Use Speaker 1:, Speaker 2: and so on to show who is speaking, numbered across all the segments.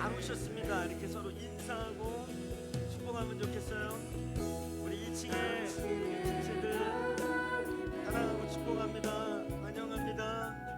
Speaker 1: 잘 오셨습니다. 이렇게 서로 인사하고 축복하면 좋겠어요. 우리 2층에 친구들 사랑하고 축복합니다. 환영합니다.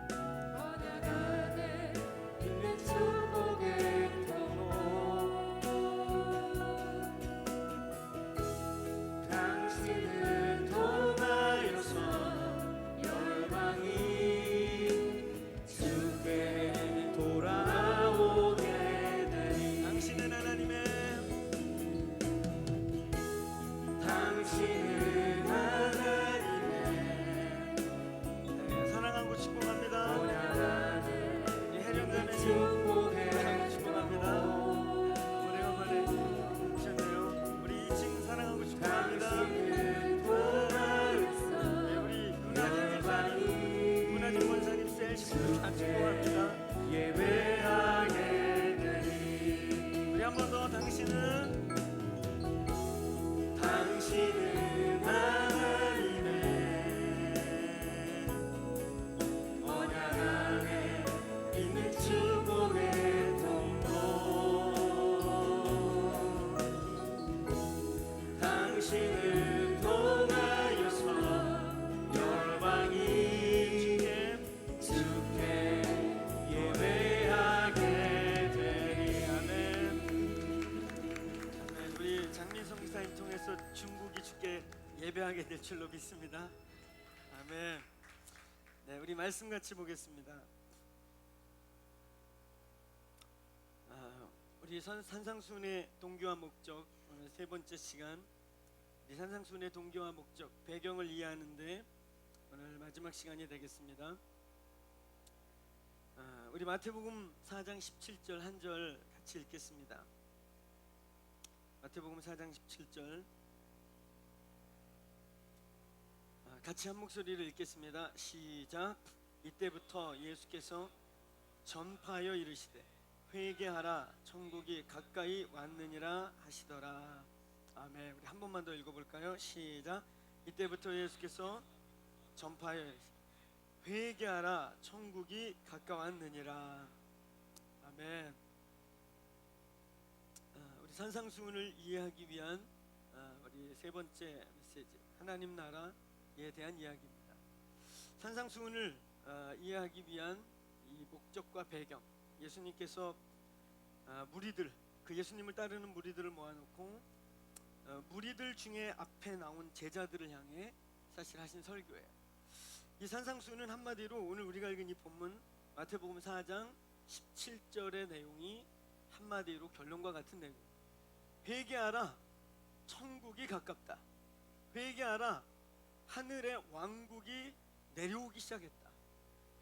Speaker 1: 중국이 주께 예배하게 될 줄로 믿습니다. 아멘. 네, 우리 말씀 같이 보겠습니다. 우리 산상순의 동기와 목적, 오늘 세 번째 시간, 우리 산상순의 동기와 목적, 배경을 이해하는데 오늘 마지막 시간이 되겠습니다. 우리 마태복음 4장 17절 한 절 같이 읽겠습니다. 마태복음 4장 17절 같이 한 목소리를 읽겠습니다. 시작. 이때부터 예수께서 전파하여 이르시되 회개하라 천국이 가까이 왔느니라 하시더라. 아멘. 우리 한 번만 더 읽어볼까요? 시작. 이때부터 예수께서 전파하여 이르시되 회개하라 천국이 가까웠느니라. 아멘. 우리 산상수훈을 이해하기 위한 우리 세 번째 메시지, 하나님 나라에 대한 이야기입니다. 산상수훈을 이해하기 위한 이 목적과 배경, 예수님께서 무리들, 그 예수님을 따르는 무리들을 모아놓고 무리들 중에 앞에 나온 제자들을 향해 사실 하신 설교예요. 이 산상수훈은 한마디로 오늘 우리가 읽은 이 본문 마태복음 4장 17절의 내용이 한마디로 결론과 같은 내용. 회개하라 천국이 가깝다. 회개하라 하늘의 왕국이 내려오기 시작했다.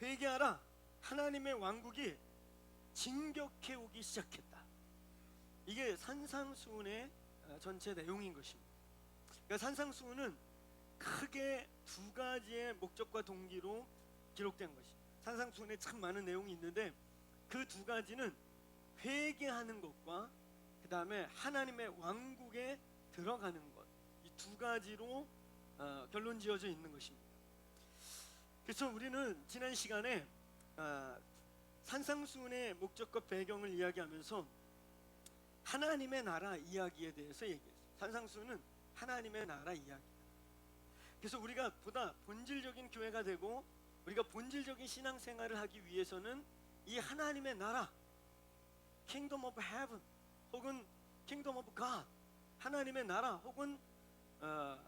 Speaker 1: 회개하라 하나님의 왕국이 진격해 오기 시작했다. 이게 산상수훈의 전체 내용인 것입니다. 그러니까 산상수훈은 크게 두 가지의 목적과 동기로 기록된 것입니다. 산상수훈에 참 많은 내용이 있는데 그 두 가지는 회개하는 것과 그 다음에 하나님의 왕국에 들어가는 것, 이 두 가지로 결론 지어져 있는 것입니다. 그래서 우리는 지난 시간에 산상수훈의 목적과 배경을 이야기하면서 하나님의 나라 이야기에 대해서 얘기했어요. 산상수훈은 하나님의 나라 이야기다. 그래서 우리가 보다 본질적인 교회가 되고 우리가 본질적인 신앙생활을 하기 위해서는 이 하나님의 나라, Kingdom of Heaven 혹은 Kingdom of God, 하나님의 나라 혹은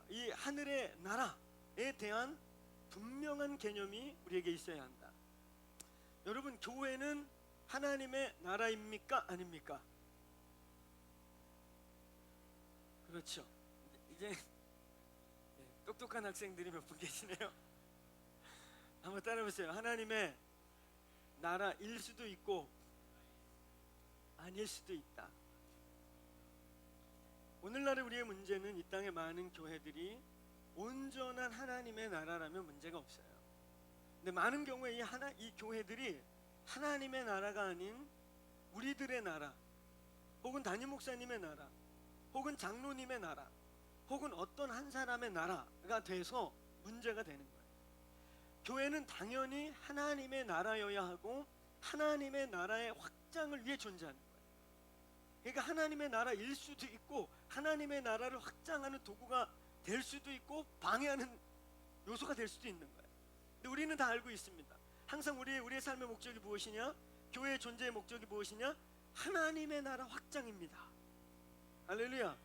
Speaker 1: 이 하늘의 나라에 대한 분명한 개념이 우리에게 있어야 한다. 여러분, 교회는 하나님의 나라입니까? 아닙니까? 그렇죠. 이제 똑똑한 학생들이 몇 분 계시네요. 한번 따라해보세요. 하나님의 나라일 수도 있고 아닐 수도 있다. 오늘날의 우리의 문제는 이 땅의 많은 교회들이 온전한 하나님의 나라라면 문제가 없어요. 근데 많은 경우에 이 교회들이 하나님의 나라가 아닌 우리들의 나라, 혹은 담임 목사님의 나라, 혹은 장로님의 나라, 혹은 어떤 한 사람의 나라가 돼서 문제가 되는 거예요. 교회는 당연히 하나님의 나라여야 하고 하나님의 나라의 확장을 위해 존재하는 거예요. 그러니까 하나님의 나라일 수도 있고 하나님의 나라를 확장하는 도구가 될 수도 있고 방해하는 요소가 될 수도 있는 거예요. 근데 우리는 다 알고 있습니다. 항상 우리의 삶의 목적이 무엇이냐? 교회의 존재의 목적이 무엇이냐? 하나님의 나라 확장입니다. 할렐루야.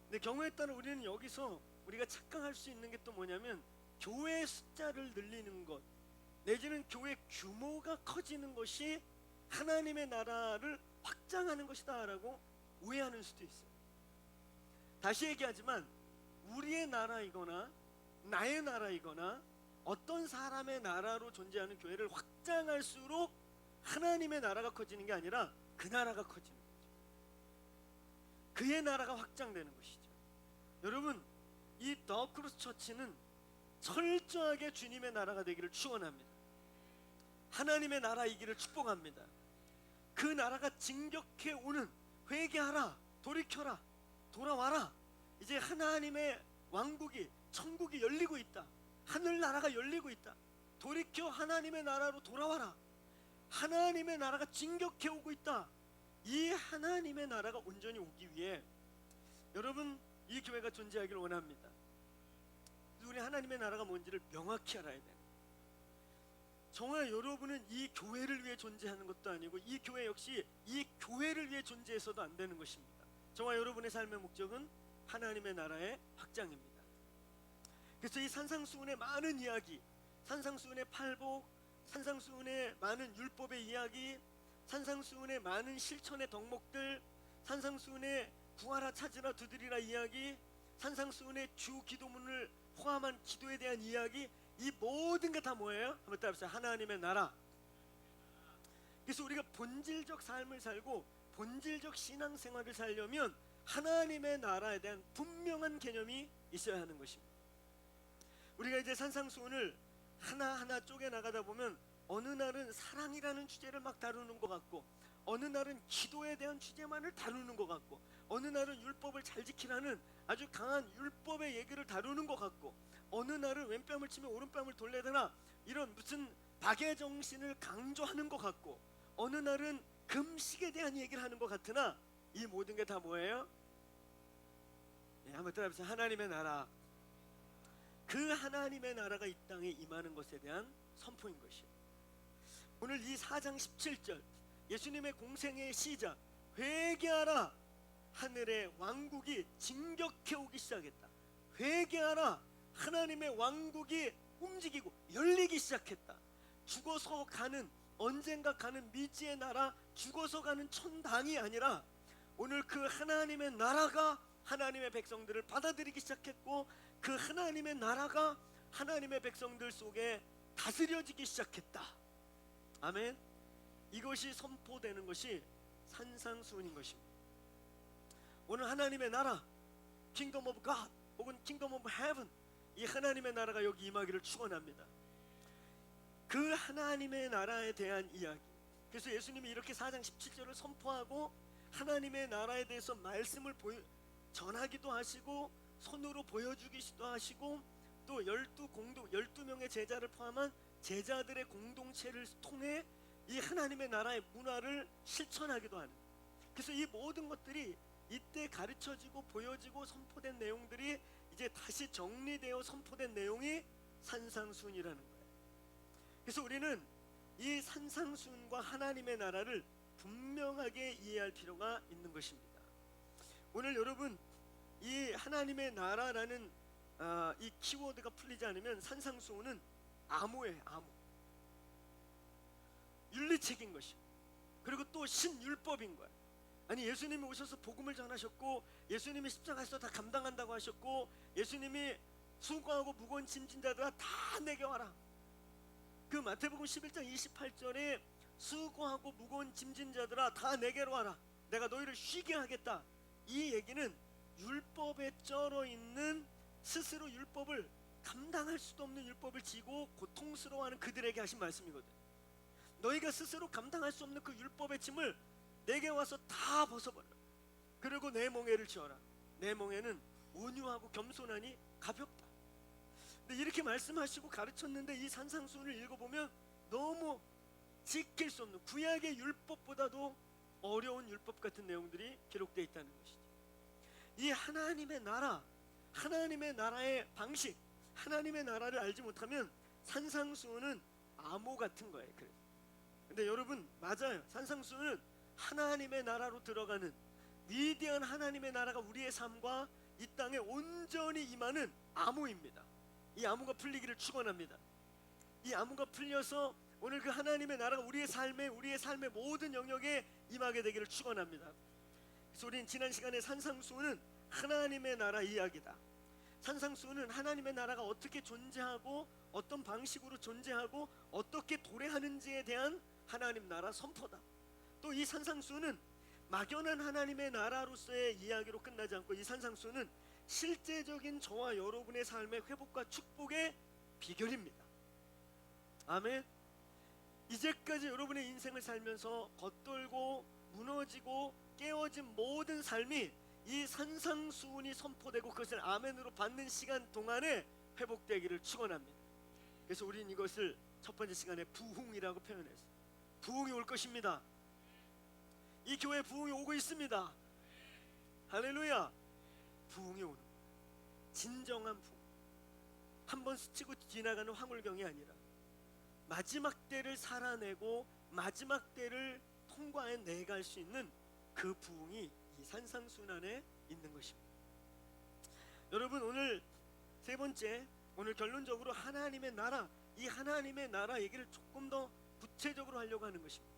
Speaker 1: 근데 경우에 따라 우리는 여기서 우리가 착각할 수 있는 게 또 뭐냐면 교회의 숫자를 늘리는 것 내지는 교회 규모가 커지는 것이 하나님의 나라를 확장하는 것이다 라고 오해하는 수도 있어요. 다시 얘기하지만 우리의 나라이거나 나의 나라이거나 어떤 사람의 나라로 존재하는 교회를 확장할수록 하나님의 나라가 커지는 게 아니라 그 나라가 커지는 거죠. 그의 나라가 확장되는 것이죠. 여러분, 이 더 크로스 처치는 철저하게 주님의 나라가 되기를 축원합니다. 하나님의 나라이기를 축복합니다. 그 나라가 진격해 오는, 회개하라, 돌이켜라, 돌아와라. 이제 하나님의 왕국이, 천국이 열리고 있다. 하늘나라가 열리고 있다. 돌이켜 하나님의 나라로 돌아와라. 하나님의 나라가 진격해 오고 있다. 이 하나님의 나라가 온전히 오기 위해 여러분, 이 교회가 존재하기를 원합니다. 우리 하나님의 나라가 뭔지를 명확히 알아야 돼요. 정말 여러분은 이 교회를 위해 존재하는 것도 아니고 이 교회 역시 이 교회를 위해 존재해서도 안 되는 것입니다. 정말 여러분의 삶의 목적은 하나님의 나라의 확장입니다. 그래서 이 산상수훈의 많은 이야기, 산상수훈의 팔복, 산상수훈의 많은 율법의 이야기, 산상수훈의 많은 실천의 덕목들, 산상수훈의 구하라 찾으라 두드리라 이야기, 산상수훈의 주 기도문을 포함한 기도에 대한 이야기, 이 모든 게 다 뭐예요? 한번 따라해보세요. 하나님의 나라. 그래서 우리가 본질적 삶을 살고 본질적 신앙생활을 살려면 하나님의 나라에 대한 분명한 개념이 있어야 하는 것입니다. 우리가 이제 산상수훈을 하나하나 쪼개나가다 보면 어느 날은 사랑이라는 주제를 막 다루는 것 같고, 어느 날은 기도에 대한 주제만을 다루는 것 같고, 어느 날은 율법을 잘 지키라는 아주 강한 율법의 얘기를 다루는 것 같고, 어느 날은 왼뺨을 치면 오른뺨을 돌려대라 이런 무슨 박애 정신을 강조하는 것 같고, 어느 날은 금식에 대한 얘기를 하는 것 같으나 이 모든 게 다 뭐예요? 한번 따라해보세요. 하나님의 나라. 그 하나님의 나라가 이 땅에 임하는 것에 대한 선포인 것이에요. 오늘 이 4장 17절 예수님의 공생의 시작, 회개하라, 하늘의 왕국이 진격해 오기 시작했다. 회개하라, 하나님의 왕국이 움직이고 열리기 시작했다. 죽어서 가는, 언젠가 가는 미지의 나라, 죽어서 가는 천당이 아니라 오늘 그 하나님의 나라가 하나님의 백성들을 받아들이기 시작했고, 그 하나님의 나라가 하나님의 백성들 속에 다스려지기 시작했다. 아멘. 이것이 선포되는 것이 산상수훈인 것입니다. 오늘 하나님의 나라, Kingdom of God 혹은 Kingdom of Heaven, 이 하나님의 나라가 여기 임하기를 축원합니다. 그 하나님의 나라에 대한 이야기. 그래서 예수님이 이렇게 4장 17절을 선포하고 하나님의 나라에 대해서 말씀을 전하기도 하시고 손으로 보여주기도 하시고, 또 12명의 제자를 포함한 제자들의 공동체를 통해 이 하나님의 나라의 문화를 실천하기도 하는, 그래서 이 모든 것들이 이때 가르쳐지고 보여지고 선포된 내용들이 이제 다시 정리되어 선포된 내용이 산상수훈이라는 거예요. 그래서 우리는 이 산상수훈과 하나님의 나라를 분명하게 이해할 필요가 있는 것입니다. 오늘 여러분, 이 하나님의 나라라는 이 키워드가 풀리지 않으면 산상수훈은 암호예요. 암호. 윤리책인 것이, 그리고 또 신율법인 거예요. 아니, 예수님이 오셔서 복음을 전하셨고, 예수님이 십자가에서 다 감당한다고 하셨고, 예수님이 수고하고 무거운 짐진 자들아 다 내게 와라. 그 마태복음 11장 28절에 수고하고 무거운 짐진 자들아 다 내게로 와라, 내가 너희를 쉬게 하겠다. 이 얘기는 율법에 쩔어 있는, 스스로 율법을 감당할 수도 없는 율법을 지고 고통스러워하는 그들에게 하신 말씀이거든. 너희가 스스로 감당할 수 없는 그 율법의 짐을 내게 와서 다 벗어버려. 그리고 내 멍에를 지어라. 내 멍에는 온유하고 겸손하니 가볍다. 근데 이렇게 말씀하시고 가르쳤는데 이 산상수훈을 읽어보면 너무 지킬 수 없는, 구약의 율법보다도 어려운 율법 같은 내용들이 기록되어 있다는 것이죠. 이 하나님의 나라, 하나님의 나라의 방식, 하나님의 나라를 알지 못하면 산상수훈은 암호 같은 거예요. 근데 여러분, 맞아요. 산상수훈은 하나님의 나라로 들어가는 위대한 하나님의 나라가 우리의 삶과 이 땅에 온전히 임하는 암호입니다. 이 암호가 풀리기를 축원합니다. 이 암호가 풀려서 오늘 그 하나님의 나라가 우리의 삶의 모든 영역에 임하게 되기를 축원합니다. 그래서 우리는 지난 시간에 산상수훈은 하나님의 나라 이야기다. 산상수훈은 하나님의 나라가 어떻게 존재하고 어떤 방식으로 존재하고 어떻게 도래하는지에 대한 하나님 나라 선포다. 또 이 산상수훈은 막연한 하나님의 나라로서의 이야기로 끝나지 않고 이 산상수훈은 실제적인 저와 여러분의 삶의 회복과 축복의 비결입니다. 아멘. 이제까지 여러분의 인생을 살면서 겉돌고 무너지고 깨어진 모든 삶이 이 산상수훈이 선포되고 그것을 아멘으로 받는 시간 동안에 회복되기를 축원합니다. 그래서 우리는 이것을 첫 번째 시간에 부흥이라고 표현했어요. 부흥이 올 것입니다. 이 교회에 부흥이 오고 있습니다. 할렐루야. 부흥이 오는, 진정한 부흥, 한번 스치고 지나가는 황홀경이 아니라 마지막 때를 살아내고 마지막 때를 통과해 내갈 수 있는 그 부흥이 이 산상수훈 안에 있는 것입니다. 여러분, 오늘 세 번째, 오늘 결론적으로 하나님의 나라, 이 하나님의 나라 얘기를 조금 더 구체적으로 하려고 하는 것입니다.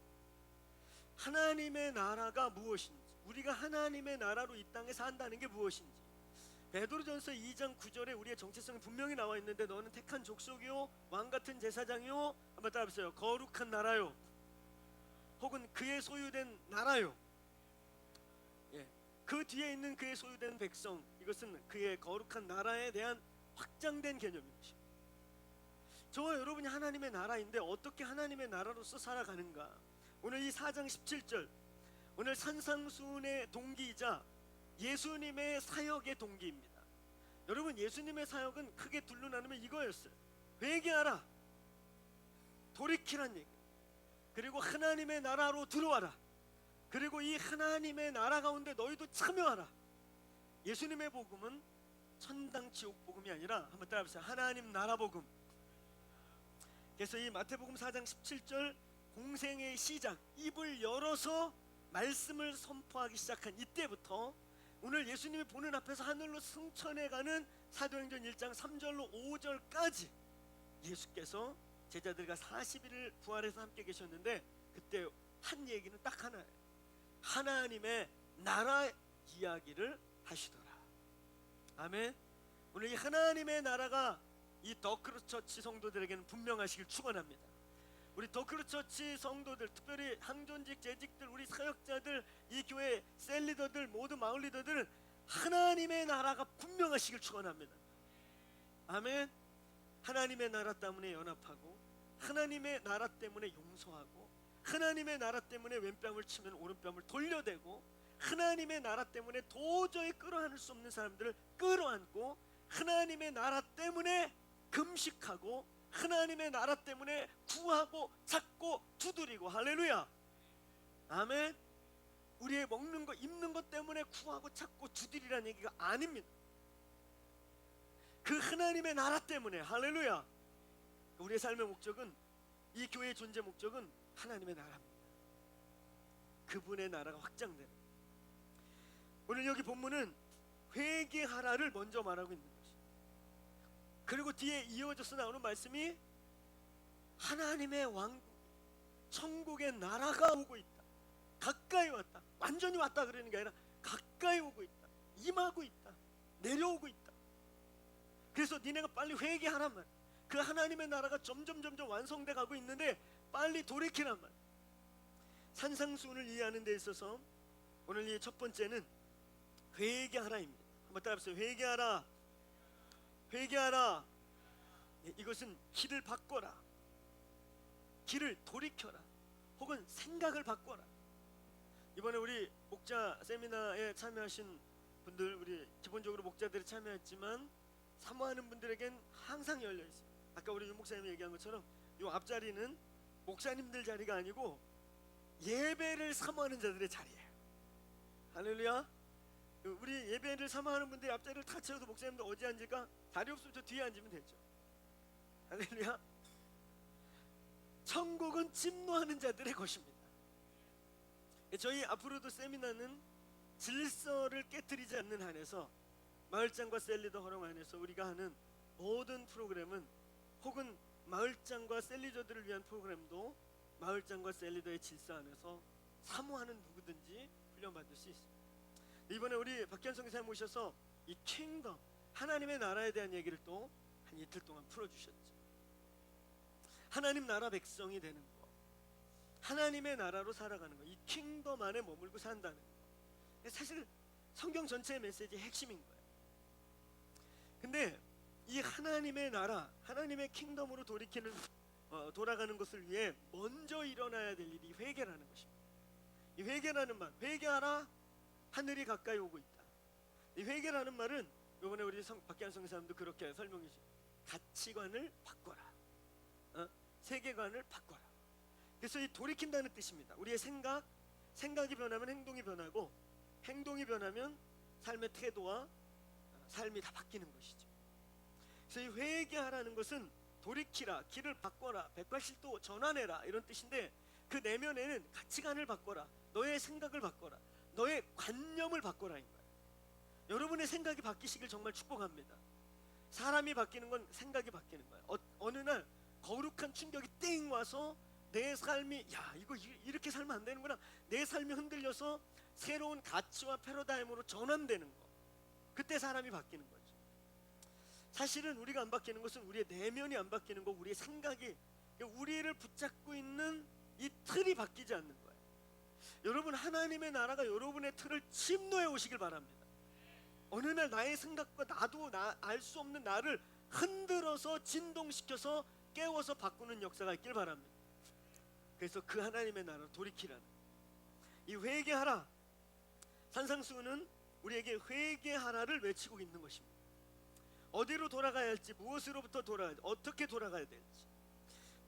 Speaker 1: 하나님의 나라가 무엇인지, 우리가 하나님의 나라로 이 땅에 산다는 게 무엇인지, 베드로전서 2장 9절에 우리의 정체성이 분명히 나와 있는데, 너는 택한 족속이요 왕같은 제사장이요, 한번 따라해보세요. 거룩한 나라요, 혹은 그의 소유된 나라요. 그 뒤에 있는 그의 소유된 백성, 이것은 그의 거룩한 나라에 대한 확장된 개념입니다. 저와 여러분이 하나님의 나라인데 어떻게 하나님의 나라로서 살아가는가. 오늘 이 4장 17절, 오늘 산상수훈의 동기이자 예수님의 사역의 동기입니다. 여러분, 예수님의 사역은 크게 둘로 나누면 이거였어요. 회개하라, 돌이키란 얘기, 그리고 하나님의 나라로 들어와라, 그리고 이 하나님의 나라 가운데 너희도 참여하라. 예수님의 복음은 천당 지옥 복음이 아니라, 한번 따라해보세요. 하나님 나라 복음. 그래서 이 마태복음 4장 17절, 공생의 시작, 입을 열어서 말씀을 선포하기 시작한 이때부터 오늘 예수님이 보는 앞에서 하늘로 승천해가는 사도행전 1장 3절로 5절까지 예수께서 제자들과 40일을 부활해서 함께 계셨는데, 그때 한 얘기는 딱 하나예요. 하나님의 나라 이야기를 하시더라. 아멘. 오늘 이 하나님의 나라가 이 더크루처치 성도들에게는 분명하시길 축원합니다. 우리 더크루처치 성도들, 특별히 항존직, 재직들, 우리 사역자들, 이 교회 셀리더들, 모두 마을 리더들은 하나님의 나라가 분명하시길 축원합니다. 아멘. 하나님의 나라 때문에 연합하고, 하나님의 나라 때문에 용서하고, 하나님의 나라 때문에 왼뺨을 치면 오른뺨을 돌려대고, 하나님의 나라 때문에 도저히 끌어안을 수 없는 사람들을 끌어안고, 하나님의 나라 때문에 금식하고, 하나님의 나라 때문에 구하고 찾고 두드리고. 할렐루야. 아멘. 우리의 먹는 것, 입는 것 때문에 구하고 찾고 두드리라는 얘기가 아닙니다. 그 하나님의 나라 때문에. 할렐루야. 우리의 삶의 목적은, 이 교회의 존재 목적은 하나님의 나라입니다. 그분의 나라가 확장되는. 오늘 여기 본문은 회개하라를 먼저 말하고 있는 것이, 그리고 뒤에 이어져서 나오는 말씀이 하나님의 왕국, 천국의 나라가 오고 있다, 가까이 왔다, 완전히 왔다 그러는 게 아니라 가까이 오고 있다, 임하고 있다, 내려오고 있다. 그래서 니네가 빨리 회개하란 말. 그 하나님의 나라가 점점 완성돼 가고 있는데 빨리 돌이키란 말. 산상수훈을 이해하는 데 있어서 오늘 이 첫 번째는 회개하라입니다. 한번 따라해보세요. 회개하라. 회개하라. 이것은 길을 바꿔라, 길을 돌이켜라, 혹은 생각을 바꿔라. 이번에 우리 목자 세미나에 참여하신 분들, 우리 기본적으로 목자들이 참여했지만 사모하는 분들에겐 항상 열려 있습니다. 아까 우리 유 목사님이 얘기한 것처럼 이 앞자리는 목사님들 자리가 아니고 예배를 사모하는 자들의 자리예요. 할렐루야. 우리 예배를 사모하는 분들이 앞자리를 다 채워서 목사님들 어디 앉을까? 자리 없으면 저 뒤에 앉으면 되죠. 할렐루야. 천국은 침노하는 자들의 것입니다. 저희 앞으로도 세미나는 질서를 깨뜨리지 않는 한에서, 마을장과 셀리더 허용 안에서 우리가 하는 모든 프로그램은, 혹은 마을장과 셀리더들을 위한 프로그램도 마을장과 셀리더의 질서 안에서 사모하는 누구든지 훈련받을 수 있습니다. 이번에 우리 박현성 기사님 모셔서 이 킹덤, 하나님의 나라에 대한 얘기를 또 한 이틀 동안 풀어주셨죠. 하나님 나라 백성이 되는 거, 하나님의 나라로 살아가는 거, 이 킹덤 안에 머물고 산다는 거, 사실 성경 전체의 메시지의 핵심인 거예요. 근데 이 하나님의 나라, 하나님의 킹덤으로 돌아가는 것을 위해 먼저 일어나야 될 일이 회개라는 것입니다. 이 회개라는 말, 회개하라, 하늘이 가까이 오고 있다. 이 회개라는 말은 이번에 우리 박기환 성사님도 그렇게 설명해 주셨어요. 가치관을 바꿔라, 세계관을 바꿔라. 그래서 이 돌이킨다는 뜻입니다. 우리의 생각이 변하면 행동이 변하고, 행동이 변하면 삶의 태도와 삶이 다 바뀌는 것이죠. 그래서 이 회개하라는 것은 돌이키라, 길을 바꿔라, 180도 전환해라 이런 뜻인데, 그 내면에는 가치관을 바꿔라, 너의 생각을 바꿔라, 너의 관념을 바꿔라인 거예요. 여러분의 생각이 바뀌시길 정말 축복합니다. 사람이 바뀌는 건 생각이 바뀌는 거예요. 어느 날 거룩한 충격이 띵 와서 내 삶이, 야, 이거 이렇게 살면 안 되는구나, 내 삶이 흔들려서 새로운 가치와 패러다임으로 전환되는 거, 그때 사람이 바뀌는 거죠. 사실은 우리가 안 바뀌는 것은 우리의 내면이 안 바뀌는 거, 우리의 생각이, 우리를 붙잡고 있는 이 틀이 바뀌지 않는 거예요. 여러분, 하나님의 나라가 여러분의 틀을 침노해 오시길 바랍니다. 어느 날 나의 생각과 나도 알 수 없는 나를 흔들어서 진동시켜서 깨워서 바꾸는 역사가 있길 바랍니다. 그래서 그 하나님의 나라로 돌이키라는, 이 회개하라, 산상수훈은 우리에게 회개하라를 외치고 있는 것입니다. 어디로 돌아가야 할지, 무엇으로부터 돌아가야 할지, 어떻게 돌아가야 될지.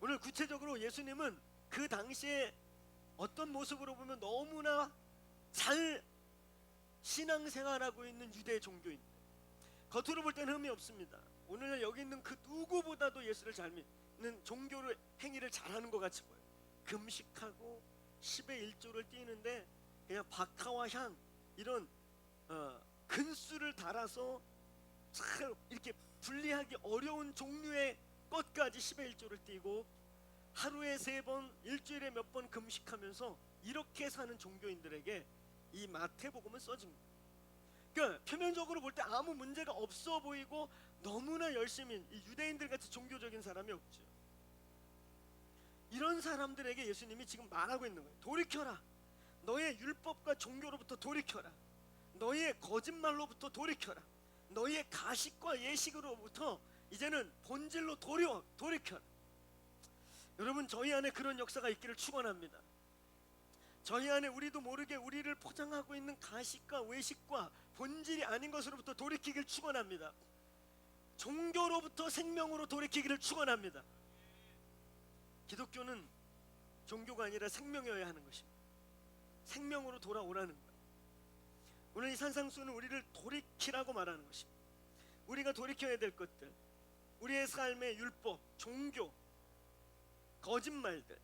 Speaker 1: 오늘 구체적으로 예수님은 그 당시에 어떤 모습으로 보면 너무나 잘 신앙생활하고 있는 유대 종교인들, 겉으로 볼 때는 흠이 없습니다. 오늘 여기 있는 그 누구보다도 예수를 잘 믿는, 종교를, 행위를 잘하는 것 같이 보여요. 금식하고 10의 1조를 띄는데 그냥 박하와 향, 이런 근수를 달아서 잘 이렇게 분리하기 어려운 종류의 것까지 10의 1조를 띄고, 하루에 3번, 일주일에 몇 번 금식하면서 이렇게 사는 종교인들에게 이 마태복음은 써진 거예요. 그러니까 표면적으로 볼 때 아무 문제가 없어 보이고 너무나 열심히, 이 유대인들 같이 종교적인 사람이 없죠. 이런 사람들에게 예수님이 지금 말하고 있는 거예요. 돌이켜라, 너의 율법과 종교로부터 돌이켜라, 너의 거짓말로부터 돌이켜라, 너의 가식과 예식으로부터 이제는 본질로 돌이켜라. 여러분, 저희 안에 그런 역사가 있기를 축원합니다. 저희 안에 우리도 모르게 우리를 포장하고 있는 가식과 외식과 본질이 아닌 것으로부터 돌이키길 축원합니다. 종교로부터 생명으로 돌이키기를 축원합니다. 기독교는 종교가 아니라 생명이어야 하는 것입니다. 생명으로 돌아오라는 거예요. 오늘 이 산상수는 우리를 돌이키라고 말하는 것입니다. 우리가 돌이켜야 될 것들, 우리의 삶의 율법, 종교, 거짓말들,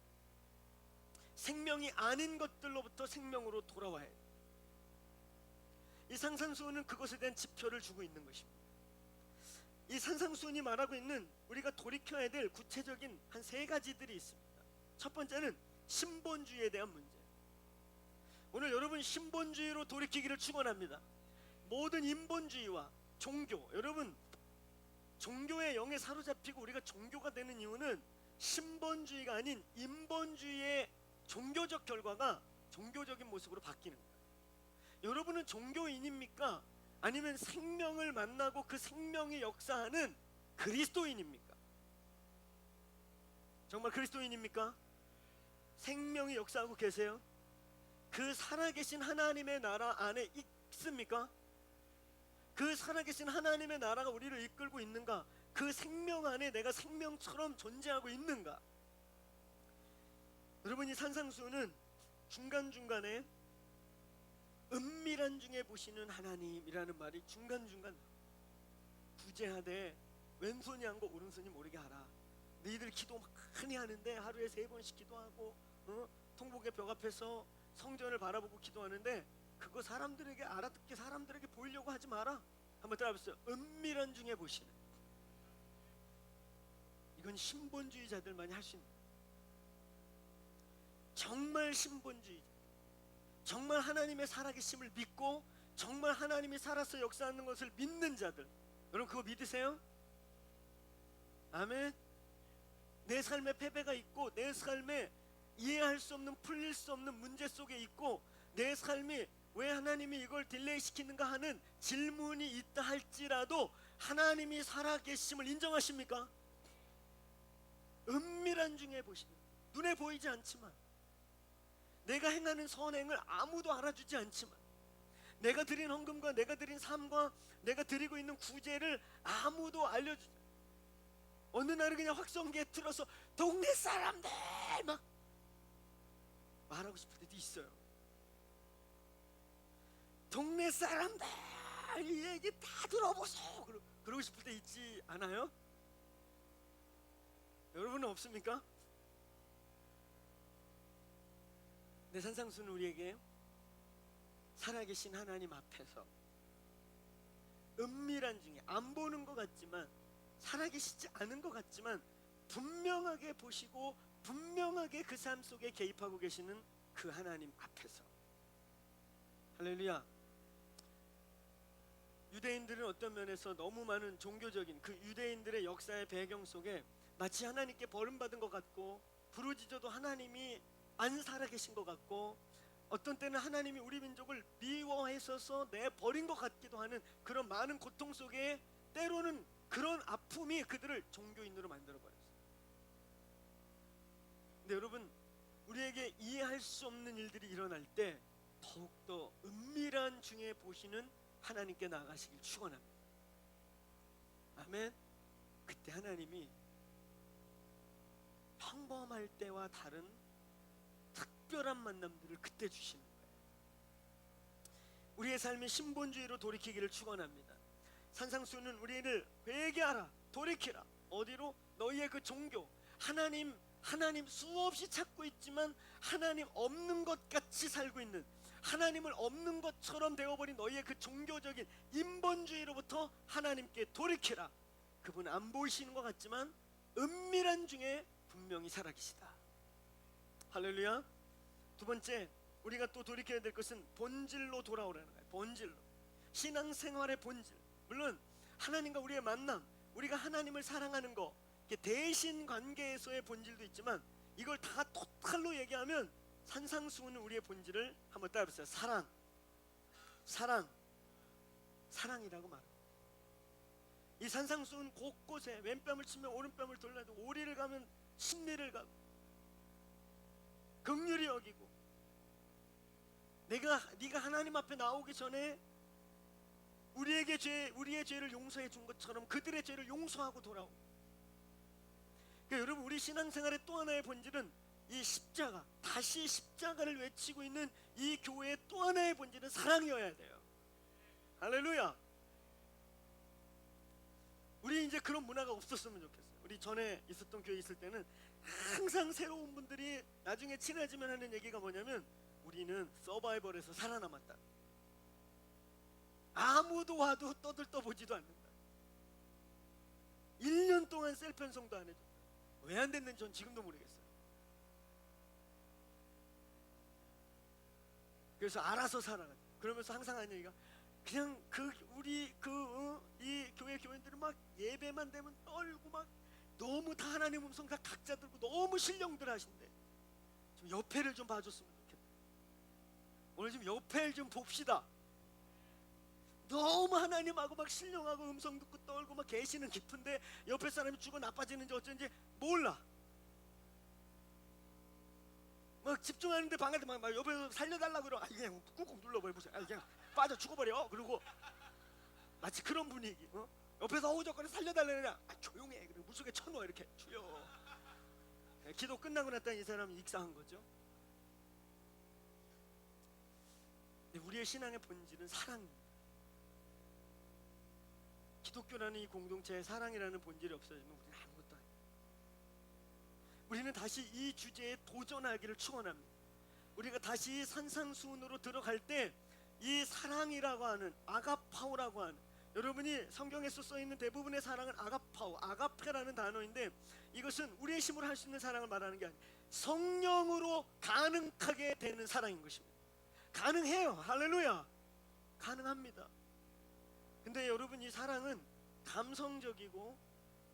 Speaker 1: 생명이 아닌 것들로부터 생명으로 돌아와야 해요. 이 산상수훈은 그것에 대한 지표를 주고 있는 것입니다. 이 산상수훈이 말하고 있는 우리가 돌이켜야 될 구체적인 한 3가지들이 있습니다. 첫 번째는 신본주의에 대한 문제. 오늘 여러분, 신본주의로 돌이키기를 축원합니다. 모든 인본주의와 종교, 여러분, 종교의 영에 사로잡히고 우리가 종교가 되는 이유는 신본주의가 아닌 인본주의의 종교적 결과가 종교적인 모습으로 바뀌는 거예요. 여러분은 종교인입니까? 아니면 생명을 만나고 그 생명이 역사하는 그리스도인입니까? 정말 그리스도인입니까? 생명이 역사하고 계세요? 그 살아계신 하나님의 나라 안에 있습니까? 그 살아계신 하나님의 나라가 우리를 이끌고 있는가? 그 생명 안에 내가 생명처럼 존재하고 있는가? 여러분, 이 산상수훈은 중간중간에 은밀한 중에 보시는 하나님이라는 말이 중간중간 구제하되 왼손이 한 거 오른손이 모르게 하라. 너희들 기도 많이 하는데 하루에 3번씩 기도하고 통곡의 벽 앞에서 성전을 바라보고 기도하는데 그거 사람들에게 알아듣게 사람들에게 보이려고 하지 마라. 한번 따라해보세요. 은밀한 중에 보시는. 이건 신본주의자들만이 할 수 있는, 정말 신본주의자, 정말 하나님의 살아계심을 믿고 정말 하나님이 살아서 역사하는 것을 믿는 자들. 여러분 그거 믿으세요? 아멘. 내 삶에 패배가 있고 내 삶에 이해할 수 없는, 풀릴 수 없는 문제 속에 있고 내 삶이 왜 하나님이 이걸 딜레이 시키는가 하는 질문이 있다 할지라도 하나님이 살아계심을 인정하십니까? 은밀한 중에 보시는, 눈에 보이지 않지만, 내가 행하는 선행을 아무도 알아주지 않지만, 내가 드린 헌금과 내가 드린 삶과 내가 드리고 있는 구제를 아무도 알려주지, 어느 날은 그냥 확성기에 틀어서 동네 사람들 막 말하고 싶을 때도 있어요. 동네 사람들 이 얘기 다 들어보소 그러고 싶을 때 있지 않아요? 여러분은 없습니까? 내 산상수는 우리에게 살아계신 하나님 앞에서 은밀한 중에, 안 보는 것 같지만, 살아계시지 않은 것 같지만 분명하게 보시고 분명하게 그 삶 속에 개입하고 계시는 그 하나님 앞에서. 할렐루야. 유대인들은 어떤 면에서 너무 많은 종교적인 그 유대인들의 역사의 배경 속에 마치 하나님께 버림받은 것 같고, 부르짖어도 하나님이 안 살아계신 것 같고, 어떤 때는 하나님이 우리 민족을 미워하셔서 내버린 것 같기도 하는 그런 많은 고통 속에 때로는 그런 아픔이 그들을 종교인으로 만들어버렸어요. 근데 여러분, 우리에게 이해할 수 없는 일들이 일어날 때 더욱더 은밀한 중에 보시는 하나님께 나아가시길 축원합니다. 아멘. 그때 하나님이 평범할 때와 다른 특별한 만남들을 그때 주시는 거예요. 우리의 삶이 신본주의로 돌이키기를 축원합니다. 산상수는 우리를 회개하라, 돌이키라. 어디로? 너희의 그 종교, 하나님 수없이 찾고 있지만 하나님 없는 것 같이 살고 있는, 하나님을 없는 것처럼 되어버린 너희의 그 종교적인 인본주의로부터 하나님께 돌이키라. 그분 안 보이시는 것 같지만 은밀한 중에 분명히 살아계시다. 할렐루야. 두 번째, 우리가 또 돌이켜야 될 것은 본질로 돌아오라는 거예요. 본질로. 신앙생활의 본질. 물론 하나님과 우리의 만남, 우리가 하나님을 사랑하는 거, 대신 관계에서의 본질도 있지만, 이걸 다 토탈로 얘기하면 산상수훈은 우리의 본질을 한번 따라해보세요. 사랑이라고 말합니다. 이 산상수훈 곳곳에 왼뺨을 치면 오른뺨을 돌려도, 오리를 가면 십리를 가고, 긍휼히 여기고, 네가 하나님 앞에 나오기 전에 우리의 죄를 용서해 준 것처럼 그들의 죄를 용서하고 돌아오고. 그러니까 여러분, 우리 신앙생활의 또 하나의 본질은 이 십자가, 다시 십자가를 외치고 있는 이 교회의 또 하나의 본질은 사랑이어야 돼요. 할렐루야. 우리 이제 그런 문화가 없었으면 좋겠어요. 우리 전에 있었던 교회 있을 때는 항상 새로운 분들이 나중에 친해지면 하는 얘기가 뭐냐면, 우리는 서바이벌에서 살아남았다. 아무도 와도 떠들떠보지도 않는다. 1년 동안 셀프 편성도 안 해줬다. 왜 안 됐는지 전 지금도 모르겠어요. 그래서 알아서 살아가죠. 그러면서 항상 하는 얘기가, 그냥 이 교회 교인들은 막 예배만 되면 떨고 막 너무 다 하나님 음성 다 각자 들고 너무 신령들 하신대. 좀 옆에를 좀 봐줬으면 좋겠다. 오늘 좀 옆에를 좀 봅시다. 너무 하나님하고 막 신령하고 음성 듣고 떨고 막 계시는 깊은데 옆에 사람이 죽어 나빠지는지 어쩐지 몰라. 막 집중하는데 방할 때 막 옆에서 살려달라 그러고, 그냥 꾹꾹 눌러버려. 그냥 빠져 죽어버려. 그리고 마치 그런 분위기. 옆에서 어우적거려 살려달라냐, 조용해. 그리고 물속에 쳐넣어. 이렇게 주여. 기도 끝나고 났더니 이 사람이 익사한 거죠. 우리의 신앙의 본질은 사랑입니다. 기독교라는 이 공동체에 사랑이라는 본질이 없어지면 우리는 아무것도 아니에요. 우리는 다시 이 주제에 도전하기를 축원합니다. 우리가 다시 산상수훈으로 들어갈 때 이 사랑이라고 하는 아가파오라고 하는, 여러분이 성경에서 써있는 대부분의 사랑은 아가파오, 아가페라는 단어인데 이것은 우리의 힘으로 할 수 있는 사랑을 말하는 게 아니에요. 성령으로 가능하게 되는 사랑인 것입니다. 가능해요. 할렐루야. 가능합니다. 근데 여러분, 이 사랑은 감성적이고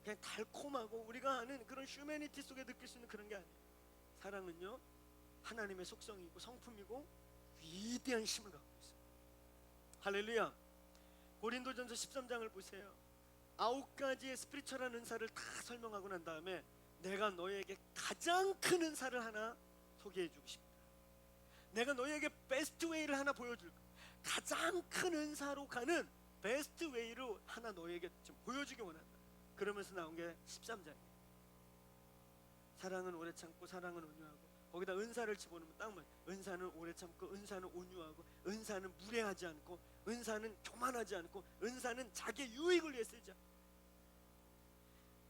Speaker 1: 그냥 달콤하고 우리가 아는 그런 휴머니티 속에 느낄 수 있는 그런 게 아니에요. 사랑은요, 하나님의 속성이고 성품이고 위대한 힘을 갖고 있어요. 할렐루야. 고린도전서 13장을 보세요. 9가지의 스피리추얼한 은사를 다 설명하고 난 다음에 내가 너에게 가장 큰 은사를 하나 소개해 주고 싶다. 내가 너에게 베스트 웨이를 하나 보여줄 거야. 가장 큰 은사로 가는 베스트 웨이로 하나 너에게 좀 보여주기 원한다. 그러면서 나온 게 13장이에요. 사랑은 오래 참고 사랑은 온유하고, 거기다 은사를 집어넣으면 딱 맞아요. 은사는 오래 참고, 은사는 온유하고, 은사는 무례하지 않고, 은사는 교만하지 않고, 은사는 자기의 유익을 위해 쓰지 않고.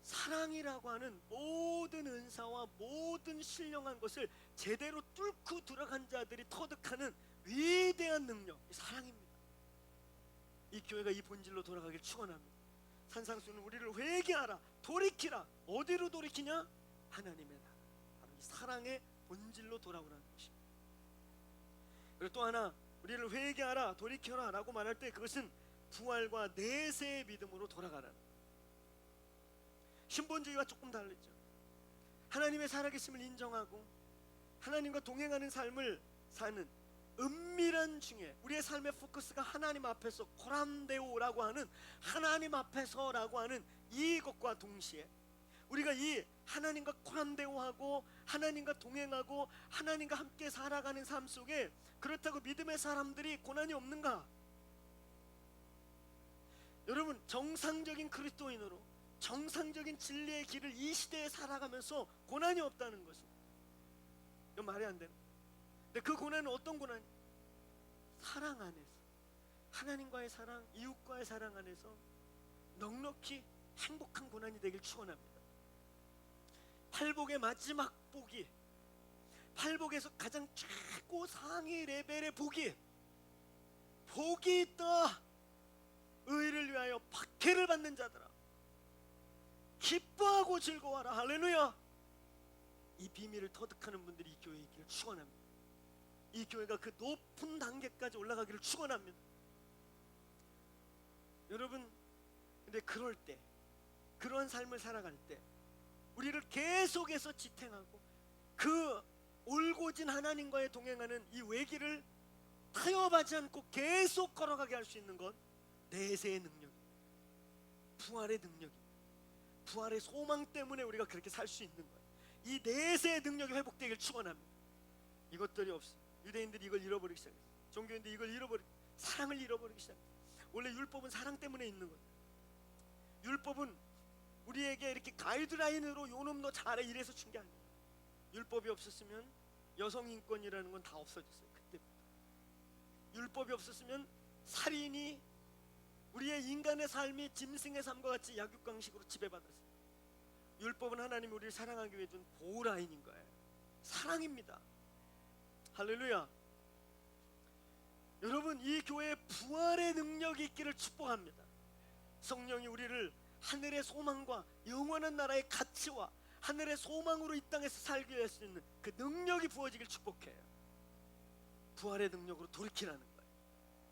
Speaker 1: 사랑이라고 하는 모든 은사와 모든 신령한 것을 제대로 뚫고 들어간 자들이 터득하는 위대한 능력, 이 사랑입니다. 이 교회가 이 본질로 돌아가길 축원합니다. 산상수는 우리를 회개하라, 돌이키라. 어디로 돌이키냐? 하나님의 나라, 바로 이 사랑의 본질로 돌아오라는 것입니다. 그리고 또 하나, 우리를 회개하라, 돌이켜라 라고 말할 때 그것은 부활과 내세의 믿음으로 돌아가라는, 신본주의와 조금 다르죠. 하나님의 살아계심을 인정하고 하나님과 동행하는 삶을 사는 은밀한 중에 우리의 삶의 포커스가 하나님 앞에서 코람데오라고 하는, 하나님 앞에서라고 하는 이것과 동시에 우리가 이 하나님과 코람데오하고 하나님과 동행하고 하나님과 함께 살아가는 삶 속에, 그렇다고 믿음의 사람들이 고난이 없는가? 여러분, 정상적인 그리스도인으로 정상적인 진리의 길을 이 시대에 살아가면서 고난이 없다는 것은, 이건 말이 안 되는. 근데 그 고난은 어떤 고난? 사랑 안에서, 하나님과의 사랑, 이웃과의 사랑 안에서 넉넉히 행복한 고난이 되길 축원합니다. 팔복의 마지막 복이, 팔복에서 가장 최고 상위 레벨의 복이 있다. 의를 위하여 박해를 받는 자들아, 기뻐하고 즐거워하라. 할렐루야. 이 비밀을 터득하는 분들이 이 교회에 있기를 축원합니다. 이 교회가 그 높은 단계까지 올라가기를 축원합니다. 여러분, 근데 그럴 때, 그러한 삶을 살아갈 때 우리를 계속해서 지탱하고 그 올곧은 하나님과의 동행하는 이 외길을 타협하지 않고 계속 걸어가게 할 수 있는 건 내세의 능력입니다. 부활의 능력입니다. 부활의 소망 때문에 우리가 그렇게 살 수 있는 거예요. 이 내세의 능력이 회복되길 축원합니다. 이것들이 없어. 유대인들이 이걸 잃어버리기 시작했어요. 종교인들이 이걸 사랑을 잃어버리기 시작했어요. 원래 율법은 사랑 때문에 있는 거예요. 율법은 우리에게 이렇게 가이드라인으로 요놈 너 잘해 이래서 준 게 아니에요. 율법이 없었으면 여성 인권이라는 건 다 없어졌어요. 그때부터. 율법이 없었으면 살인이, 우리의 인간의 삶이 짐승의 삶과 같이 약육강식으로 지배받았어요. 율법은 하나님이 우리를 사랑하기 위해 준 보호라인인 거예요. 사랑입니다. 할렐루야. 여러분, 이 교회에 부활의 능력이 있기를 축복합니다. 성령이 우리를 하늘의 소망과 영원한 나라의 가치와 하늘의 소망으로 이 땅에서 살기 위해 할 수 있는 그 능력이 부어지길 축복해요. 부활의 능력으로 돌이키라는 거예요.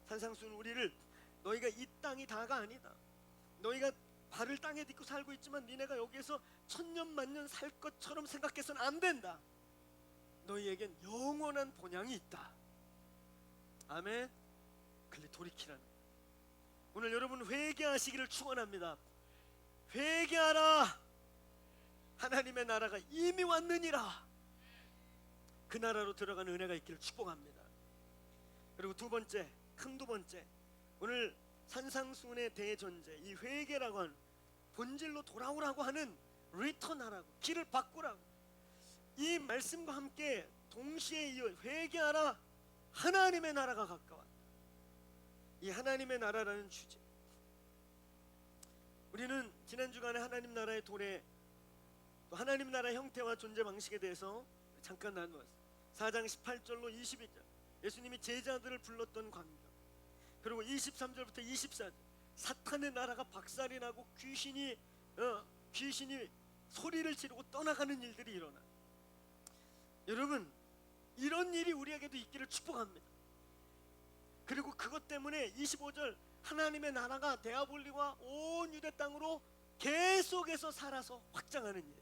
Speaker 1: 산상수는 우리를, 너희가 이 땅이 다가 아니다. 너희가 발을 땅에 딛고 살고 있지만 니네가 여기에서 천년 만년 살 것처럼 생각해서는 안 된다. 너희에겐 영원한 본향이 있다. 아멘. 그래 돌이키라는 거예요. 오늘 여러분 회개하시기를 축원합니다. 회개하라. 하나님의 나라가 이미 왔느니라. 그 나라로 들어가는 은혜가 있기를 축복합니다. 그리고 두 번째, 큰 두 번째, 오늘 산상수훈의 대전제, 이 회개라고 하는, 본질로 돌아오라고 하는, 리턴하라고, 길을 바꾸라고, 이 말씀과 함께 동시에 이어 회개하라. 하나님의 나라가 가까웠다. 이 하나님의 나라라는 주제, 우리는 지난 주간에 하나님 나라의 도래, 또 하나님 나라의 형태와 존재 방식에 대해서 잠깐 나누었어요. 4장 18절로 22절 예수님이 제자들을 불렀던 광경, 그리고 23절부터 24절 사탄의 나라가 박살이 나고 귀신이 소리를 지르고 떠나가는 일들이 일어나. 여러분, 이런 일이 우리에게도 있기를 축복합니다. 그리고 그것 때문에 25절 하나님의 나라가 데아볼리와 온 유대 땅으로 계속해서 살아서 확장하는 일.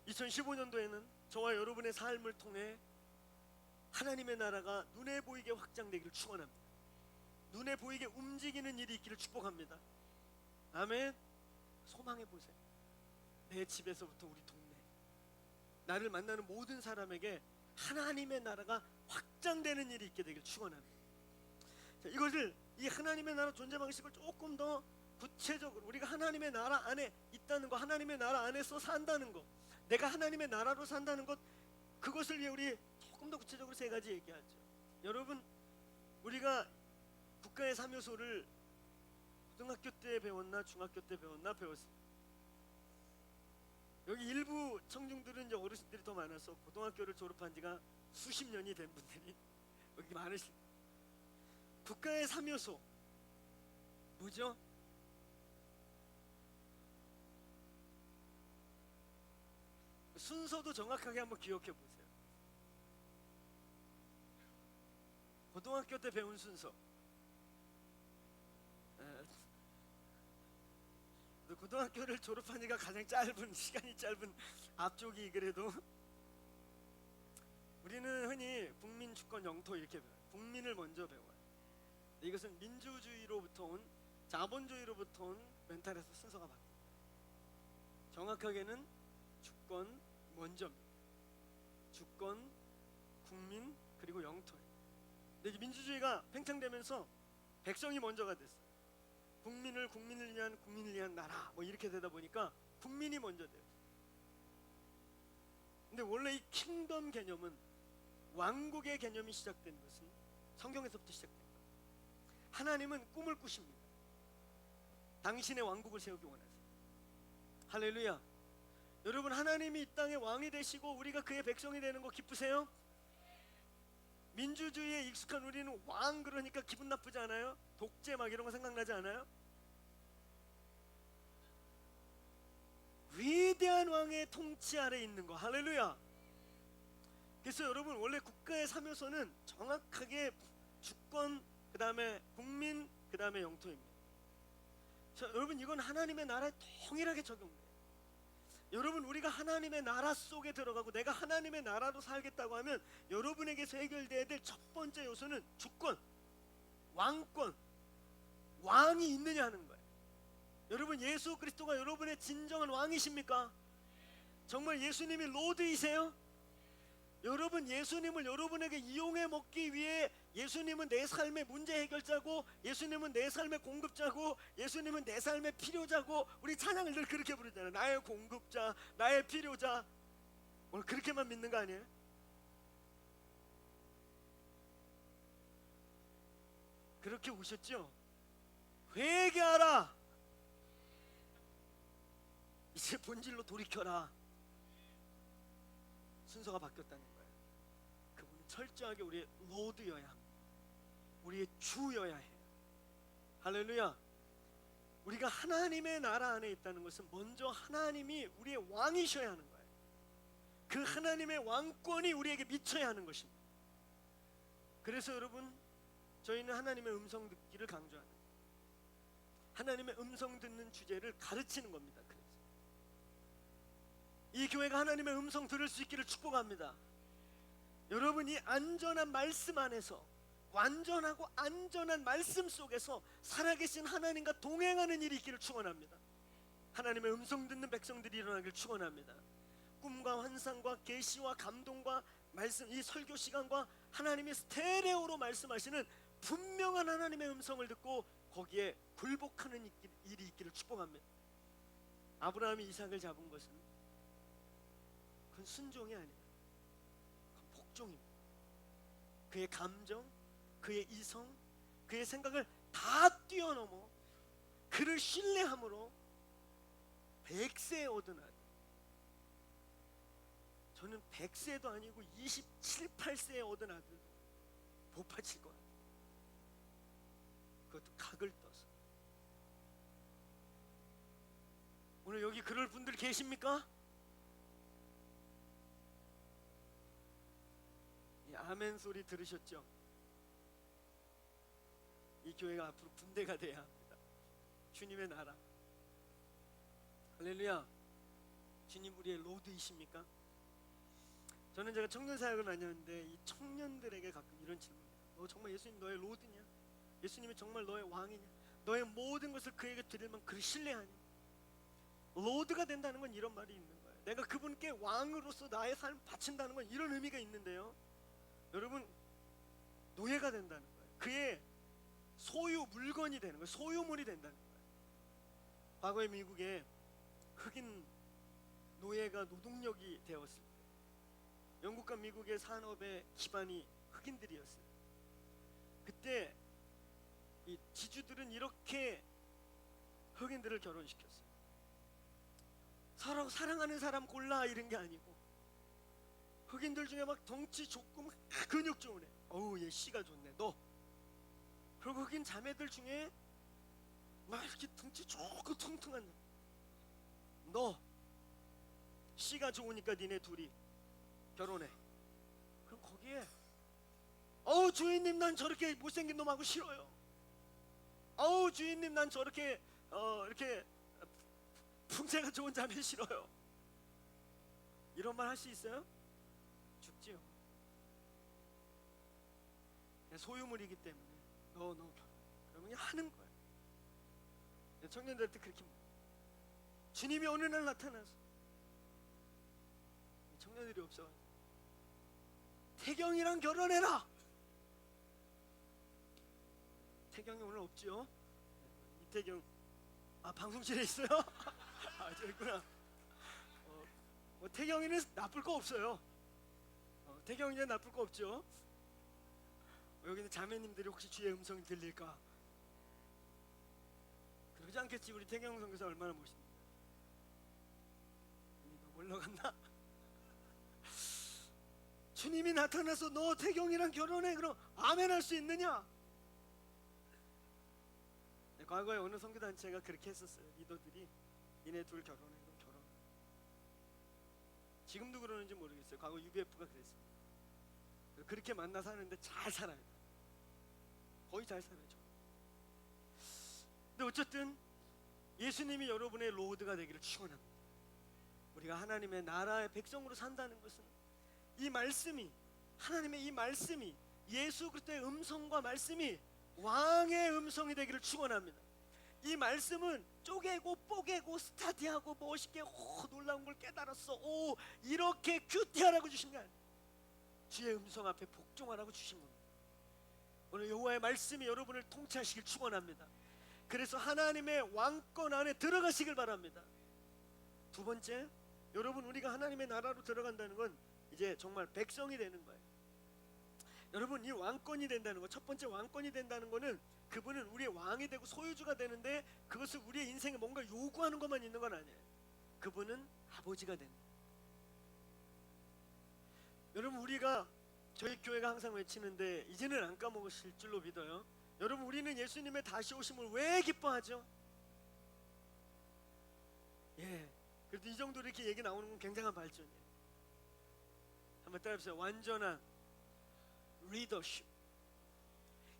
Speaker 1: 2015년도에는 저와 여러분의 삶을 통해 하나님의 나라가 눈에 보이게 확장되기를 축원합니다. 눈에 보이게 움직이는 일이 있기를 축복합니다. 아멘. 소망해 보세요. 내 집에서부터 우리 동네, 나를 만나는 모든 사람에게 하나님의 나라가 확장되는 일이 있게 되길 축원합니다. 이것을, 이 하나님의 나라 존재 방식을 조금 더 구체적으로, 우리가 하나님의 나라 안에 있다는 것, 하나님의 나라 안에서 산다는 것, 내가 하나님의 나라로 산다는 것, 그것을 위해 우리 조금 더 구체적으로 세 가지 얘기하죠. 여러분, 우리가 국가의 3요소를 고등학교 때 배웠나 중학교 때 배웠나 배웠어요. 여기 일부 청중들은 이제 어르신들이 더 많아서 고등학교를 졸업한 지가 수십 년이 된 분들이 여기 많으십니다. 국가의 3요소 뭐죠? 순서도 정확하게 한번 기억해 보세요. 고등학교 때 배운 순서. 고등학교를 졸업한 지가 가장 짧은, 시간이 짧은 앞쪽이 그래도 우리는 흔히 국민, 주권, 영토 이렇게 배워요. 국민을 먼저 배워요. 이것은 민주주의로부터 온, 자본주의로부터 온 멘탈에서 순서가 바뀌어요. 정확하게는 주권 먼저입니다. 주권, 국민, 그리고 영토예요. 근데 이제 민주주의가 팽창되면서 백성이 먼저가 됐어요. 국민을 위한 나라 뭐 이렇게 되다 보니까 국민이 먼저 돼요. 근데 원래 이 킹덤 개념은, 왕국의 개념이 시작된 것은 성경에서부터 시작된 거예요. 하나님은 꿈을 꾸십니다. 당신의 왕국을 세우기 원하세요. 할렐루야. 여러분, 하나님이 이 땅의 왕이 되시고 우리가 그의 백성이 되는 거 기쁘세요? 민주주의에 익숙한 우리는 왕 그러니까 기분 나쁘지 않아요? 독재 막 이런 거 생각나지 않아요? 위대한 왕의 통치 아래 있는 거. 할렐루야. 그래서 여러분, 원래 국가의 3요소는 정확하게 주권, 그 다음에 국민, 그 다음에 영토입니다. 자, 여러분, 이건 하나님의 나라에 동일하게 적용돼요. 여러분, 우리가 하나님의 나라 속에 들어가고 내가 하나님의 나라로 살겠다고 하면 여러분에게서 해결돼야 될 첫 번째 요소는 주권, 왕권, 왕이 있느냐 하는 거예요. 여러분, 예수 그리스도가 여러분의 진정한 왕이십니까? 정말 예수님이 로드이세요? 여러분, 예수님을 여러분에게 이용해 먹기 위해, 예수님은 내 삶의 문제 해결자고, 예수님은 내 삶의 공급자고, 예수님은 내 삶의 필요자고, 우리 찬양을 늘 그렇게 부르잖아요. 나의 공급자, 나의 필요자. 오늘 그렇게만 믿는 거 아니에요? 그렇게 오셨죠? 회개하라. 이제 본질로 돌이켜라. 순서가 바뀌었다는 거예요. 그분은 철저하게 우리의 로드여야 합니다. 우리의 주여야 해요. 할렐루야. 우리가 하나님의 나라 안에 있다는 것은 먼저 하나님이 우리의 왕이셔야 하는 거예요. 그 하나님의 왕권이 우리에게 미쳐야 하는 것입니다. 그래서 여러분, 저희는 하나님의 음성 듣기를 강조하는, 하나님의 음성 듣는 주제를 가르치는 겁니다. 그래서 이 교회가 하나님의 음성 들을 수 있기를 축복합니다. 여러분, 이 안전한 말씀 안에서, 완전하고 안전한 말씀 속에서 살아계신 하나님과 동행하는 일이 있기를 축원합니다. 하나님의 음성 듣는 백성들이 일어나기를 축원합니다. 꿈과 환상과 계시와 감동과 말씀, 이 설교 시간과 하나님이 스테레오로 말씀하시는 분명한 하나님의 음성을 듣고 거기에 굴복하는 일이 있기를 축복합니다. 아브라함이 이삭을 잡은 것은 그건 순종이 아니에요. 그건 복종입니다. 그의 감정, 그의 이성, 그의 생각을 다 뛰어넘어 그를 신뢰함으로 100세에 얻은 아들. 저는 100세도 아니고 27, 8세에 얻은 아들도 못 바칠 것 같아요. 그것도 각을 떠서. 오늘 여기 그럴 분들 계십니까? 이 아멘 소리 들으셨죠? 이 교회가 앞으로 군대가 돼야 합니다. 주님의 나라. 할렐루야. 주님 우리의 로드이십니까? 저는 제가 청년 사역을 많이 하는데 이 청년들에게 가끔 이런 질문이에요. 너 정말 예수님 너의 로드냐? 예수님이 정말 너의 왕이냐? 너의 모든 것을 그에게 드릴 만큼 그를 신뢰하니? 로드가 된다는 건 이런 말이 있는 거예요. 내가 그분께 왕으로서 나의 삶을 바친다는 건 이런 의미가 있는데요. 여러분, 노예가 된다는 거예요. 그의 소유 물건이 되는 거예요. 소유물이 된다는 거예요. 과거에 미국에 흑인 노예가 노동력이 되었을 때 영국과 미국의 산업의 기반이 흑인들이었어요. 그때 이 지주들은 이렇게 흑인들을 결혼시켰어요. 서로 사랑하는 사람 골라 이런 게 아니고 흑인들 중에 막 덩치 좋고 막 근육 좋은 애, 어우 얘 씨가 좋네 너. 그리고 흑인 자매들 중에 막 이렇게 덩치 좋고 퉁퉁한 너 씨가 좋으니까 니네 둘이 결혼해. 그럼 거기에 어우 주인님 난 저렇게 못생긴 놈하고 싫어요. 어우 주인님 난 저렇게 이렇게 풍채가 좋은 자매 싫어요. 이런 말 할 수 있어요? 죽지요. 소유물이기 때문에 너 그러면 하는 거예요. 청년들한테 그렇게 주님이 어느 날 나타나서 청년들이 없어가지고 태경이랑 결혼해라. 태경이 오늘 없지요? 이태경 방송실에 있어요? 저 있구나. 뭐 태경이는 나쁠 거 없어요. 태경이는 나쁠 거 없죠. 여기는 자매님들이 혹시 주의 음성이 들릴까? 그러지 않겠지. 우리 태경 선교사 얼마나 멋있는데. 올라갔나? 주님이 나타나서 너 태경이랑 결혼해. 그럼 아멘 할 수 있느냐? 과거에 어느 선교단체가 그렇게 했었어요. 리더들이 니네 둘 결혼해. 그럼 결혼. 지금도 그러는지 모르겠어요. 과거 UBF가 그랬습니다. 그렇게 만나 사는데 잘 살아요. 거의 잘 살아요. 근데 어쨌든 예수님이 여러분의 로드가 되기를 축원합니다. 우리가 하나님의 나라의 백성으로 산다는 것은 이 말씀이, 하나님의 이 말씀이, 예수 그리스도의 음성과 말씀이 왕의 음성이 되기를 축원합니다. 이 말씀은 쪼개고 뽀개고 스타디하고 멋있게 놀라운 걸 깨달았어, 오 이렇게 큐티하라고 주신 게 아니에요. 주의 음성 앞에 복종하라고 주신 겁니다. 오늘 여호와의 말씀이 여러분을 통치하시길 축원합니다. 그래서 하나님의 왕권 안에 들어가시길 바랍니다. 두 번째, 여러분 우리가 하나님의 나라로 들어간다는 건 이제 정말 백성이 되는 거예요. 여러분 이 왕권이 된다는 거, 첫 번째 왕권이 된다는 거는 그분은 우리의 왕이 되고 소유주가 되는데 그것을 우리의 인생에 뭔가 요구하는 것만 있는 건 아니에요. 그분은 아버지가 된다. 여러분 우리가 저희 교회가 항상 외치는데 이제는 안 까먹으실 줄로 믿어요. 여러분 우리는 예수님의 다시 오심을 왜 기뻐하죠? 예, 그래도 이 정도로 이렇게 얘기 나오는 건 굉장한 발전이에요. 한번 따라해보세요. 완전한 리더십.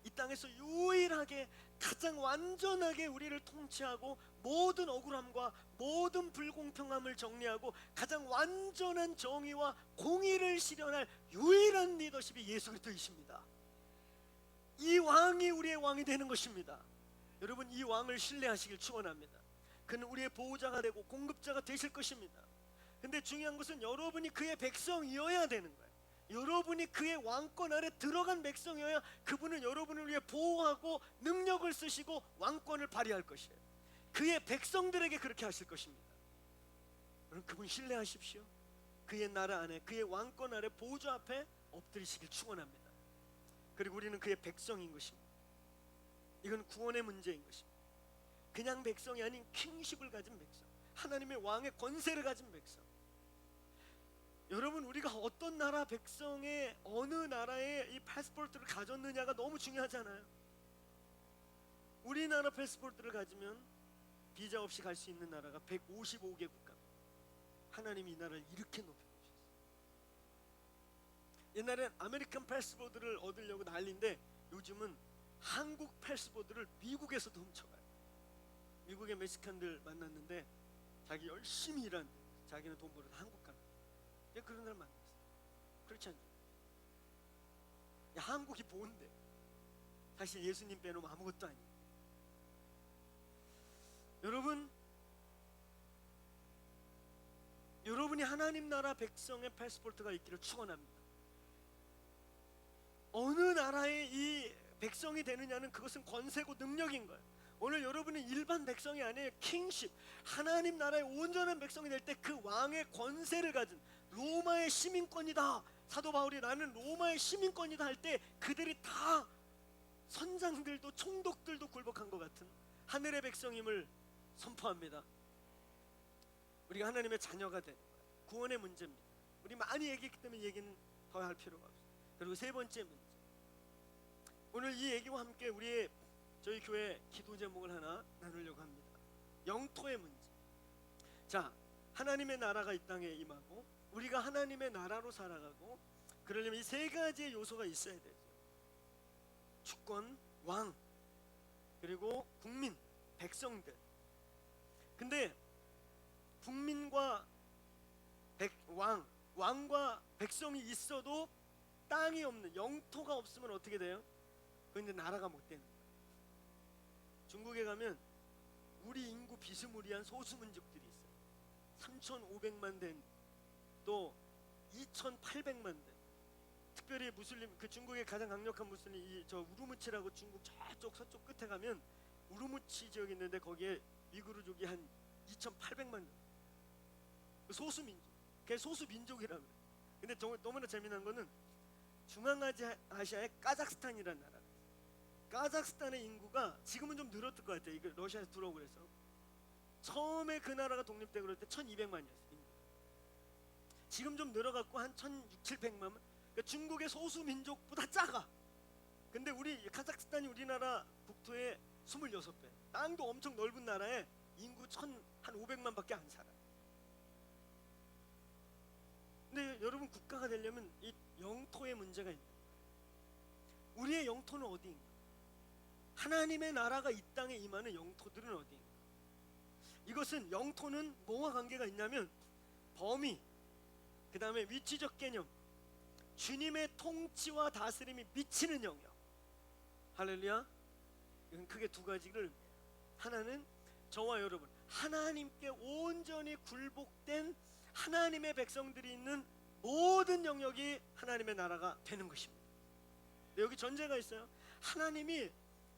Speaker 1: 이 땅에서 유일하게 가장 완전하게 우리를 통치하고 모든 억울함과 모든 불공평함을 정리하고 가장 완전한 정의와 공의를 실현할 유일한 리더십이 예수 그리스도이십니다. 이 왕이 우리의 왕이 되는 것입니다. 여러분 이 왕을 신뢰하시길 축원합니다. 그는 우리의 보호자가 되고 공급자가 되실 것입니다. 근데 중요한 것은 여러분이 그의 백성이어야 되는 거예요. 여러분이 그의 왕권 아래 들어간 백성이어야 그분은 여러분을 위해 보호하고 능력을 쓰시고 왕권을 발휘할 것이에요. 그의 백성들에게 그렇게 하실 것입니다. 여러분 그분 신뢰하십시오. 그의 나라 안에, 그의 왕권 아래 보호자 앞에 엎드리시길 축원합니다. 그리고 우리는 그의 백성인 것입니다. 이건 구원의 문제인 것입니다. 그냥 백성이 아닌 킹십을 가진 백성, 하나님의 왕의 권세를 가진 백성. 여러분, 우리가 어떤 나라 백성의 어느 나라의 이 패스포트를 가졌느냐가 너무 중요하잖아요. 우리나라 패스포트를 가지면 비자 없이 갈 수 있는 나라가 155개 국가. 하나님이 이 나라를 이렇게 높여주셨어요. 옛날엔 아메리칸 패스포트를 얻으려고 난리인데 요즘은 한국 패스포트를 미국에서도 훔쳐가요. 미국의 멕시칸들 만났는데 자기 열심히 일한, 자기는 돈 벌어서 한국 가는, 그런 사람 만났어요. 그렇지 않죠? 야, 한국이 뭔데? 사실 예수님 빼놓으면 아무것도 아니에요. 여러분, 여러분이 하나님 나라 백성의 패스포트가 있기를 축원합니다. 어느 나라의 이 백성이 되느냐는 그것은 권세고 능력인 거예요. 오늘 여러분은 일반 백성이 아니에요. 킹십, 하나님 나라의 온전한 백성이 될 때 그 왕의 권세를 가진 로마의 시민권이다. 사도 바울이 나는 로마의 시민권이다 할 때 그들이 다 선장들도 총독들도 굴복한 것 같은 하늘의 백성임을 선포합니다. 우리가 하나님의 자녀가 되는 거예요. 구원의 문제입니다. 우리 많이 얘기했기 때문에 얘기는 더 할 필요가 없어요. 그리고 세 번째 문제, 오늘 이 얘기와 함께 저희 교회 기도 제목을 하나 나누려고 합니다. 영토의 문제. 자, 하나님의 나라가 이 땅에 임하고 우리가 하나님의 나라로 살아가고, 그러려면 이 세 가지의 요소가 있어야 되죠. 주권, 왕, 그리고 국민, 백성들. 근데 국민과 왕과 백성이 있어도 땅이 없는, 영토가 없으면 어떻게 돼요? 그런데 나라가 못 되는 거예요. 중국에 가면 우리 인구 비스무리한 소수민족들이 있어요. 3,500만 된, 또 2,800만 된. 특별히 무슬림, 그 중국의 가장 강력한 무슬림, 저 우르무치라고 중국 저쪽 서쪽 끝에 가면 우르무치 지역이 있는데 거기에 위구르족이 한 2,800만 명. 소수민족, 그게 소수민족이라고 그래요. 근데 너무나 재미난 거는 중앙아시아의 카자흐스탄이라는 나라. 카자흐스탄의 인구가 지금은 좀 늘었을 것 같아요. 이거 러시아에서 들어오고 그래서. 처음에 그 나라가 독립되고 그럴 때 1,200만이었어요. 지금 좀 늘어갖고 한 1,600~1,700만. 그러니까 중국의 소수민족보다 작아. 근데 카자흐스탄이 우리나라 국토의 26배. 땅도 엄청 넓은 나라에 인구 한 500만밖에 안 살아. 근데 여러분, 국가가 되려면 이 영토의 문제가 있는 거예요. 우리의 영토는 어디인가? 하나님의 나라가 이 땅에 임하는 영토들은 어디인가? 이것은, 영토는 뭐와 관계가 있냐면 범위, 그 다음에 위치적 개념, 주님의 통치와 다스림이 미치는 영역. 할렐루야. 이건 크게 두 가지를, 하나는 저와 여러분 하나님께 온전히 굴복된 하나님의 백성들이 있는 모든 영역이 하나님의 나라가 되는 것입니다. 여기 전제가 있어요. 하나님이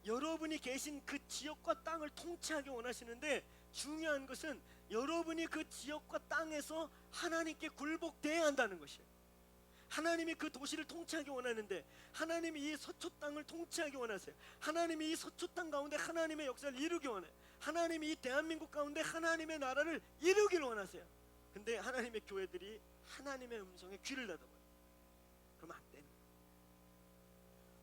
Speaker 1: 여러분이 계신 그 지역과 땅을 통치하기 원하시는데, 중요한 것은 여러분이 그 지역과 땅에서 하나님께 굴복돼야 한다는 것이에요. 하나님이 그 도시를 통치하기 원하는데, 하나님이 이 서초 땅을 통치하기 원하세요. 하나님이 이 서초 땅 가운데 하나님의 역사를 이루기 원해요. 하나님이 이 대한민국 가운데 하나님의 나라를 이루기를 원하세요. 근데 하나님의 교회들이 하나님의 음성에 귀를 닫아버려요. 그러면 안 되는 거예요.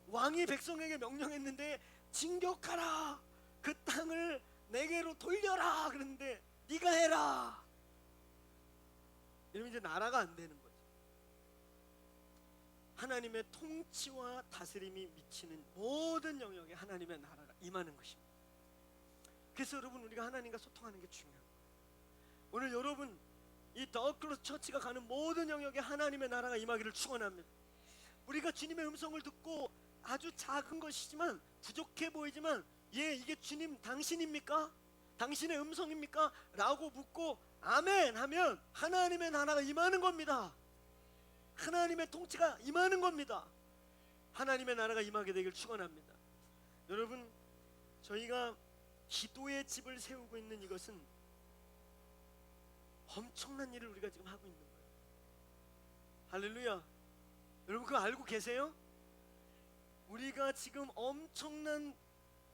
Speaker 1: 왕이 백성에게 명령했는데 진격하라, 그 땅을 내게로 돌려라 그랬는데 네가 해라. 이러면 이제 나라가 안 되는 거죠. 하나님의 통치와 다스림이 미치는 모든 영역에 하나님의 나라가 임하는 것입니다. 그래서 여러분, 우리가 하나님과 소통하는 게 중요해요. 오늘 여러분, 이 더크로스 처치가 가는 모든 영역에 하나님의 나라가 임하기를 축원합니다. 우리가 주님의 음성을 듣고 아주 작은 것이지만, 부족해 보이지만, 이게 주님 당신입니까? 당신의 음성입니까? 라고 묻고 아멘 하면 하나님의 나라가 임하는 겁니다. 하나님의 통치가 임하는 겁니다. 하나님의 나라가 임하게 되길 축원합니다. 여러분, 저희가 기도의 집을 세우고 있는 이것은 엄청난 일을 우리가 지금 하고 있는 거예요. 할렐루야. 여러분, 그거 알고 계세요? 우리가 지금 엄청난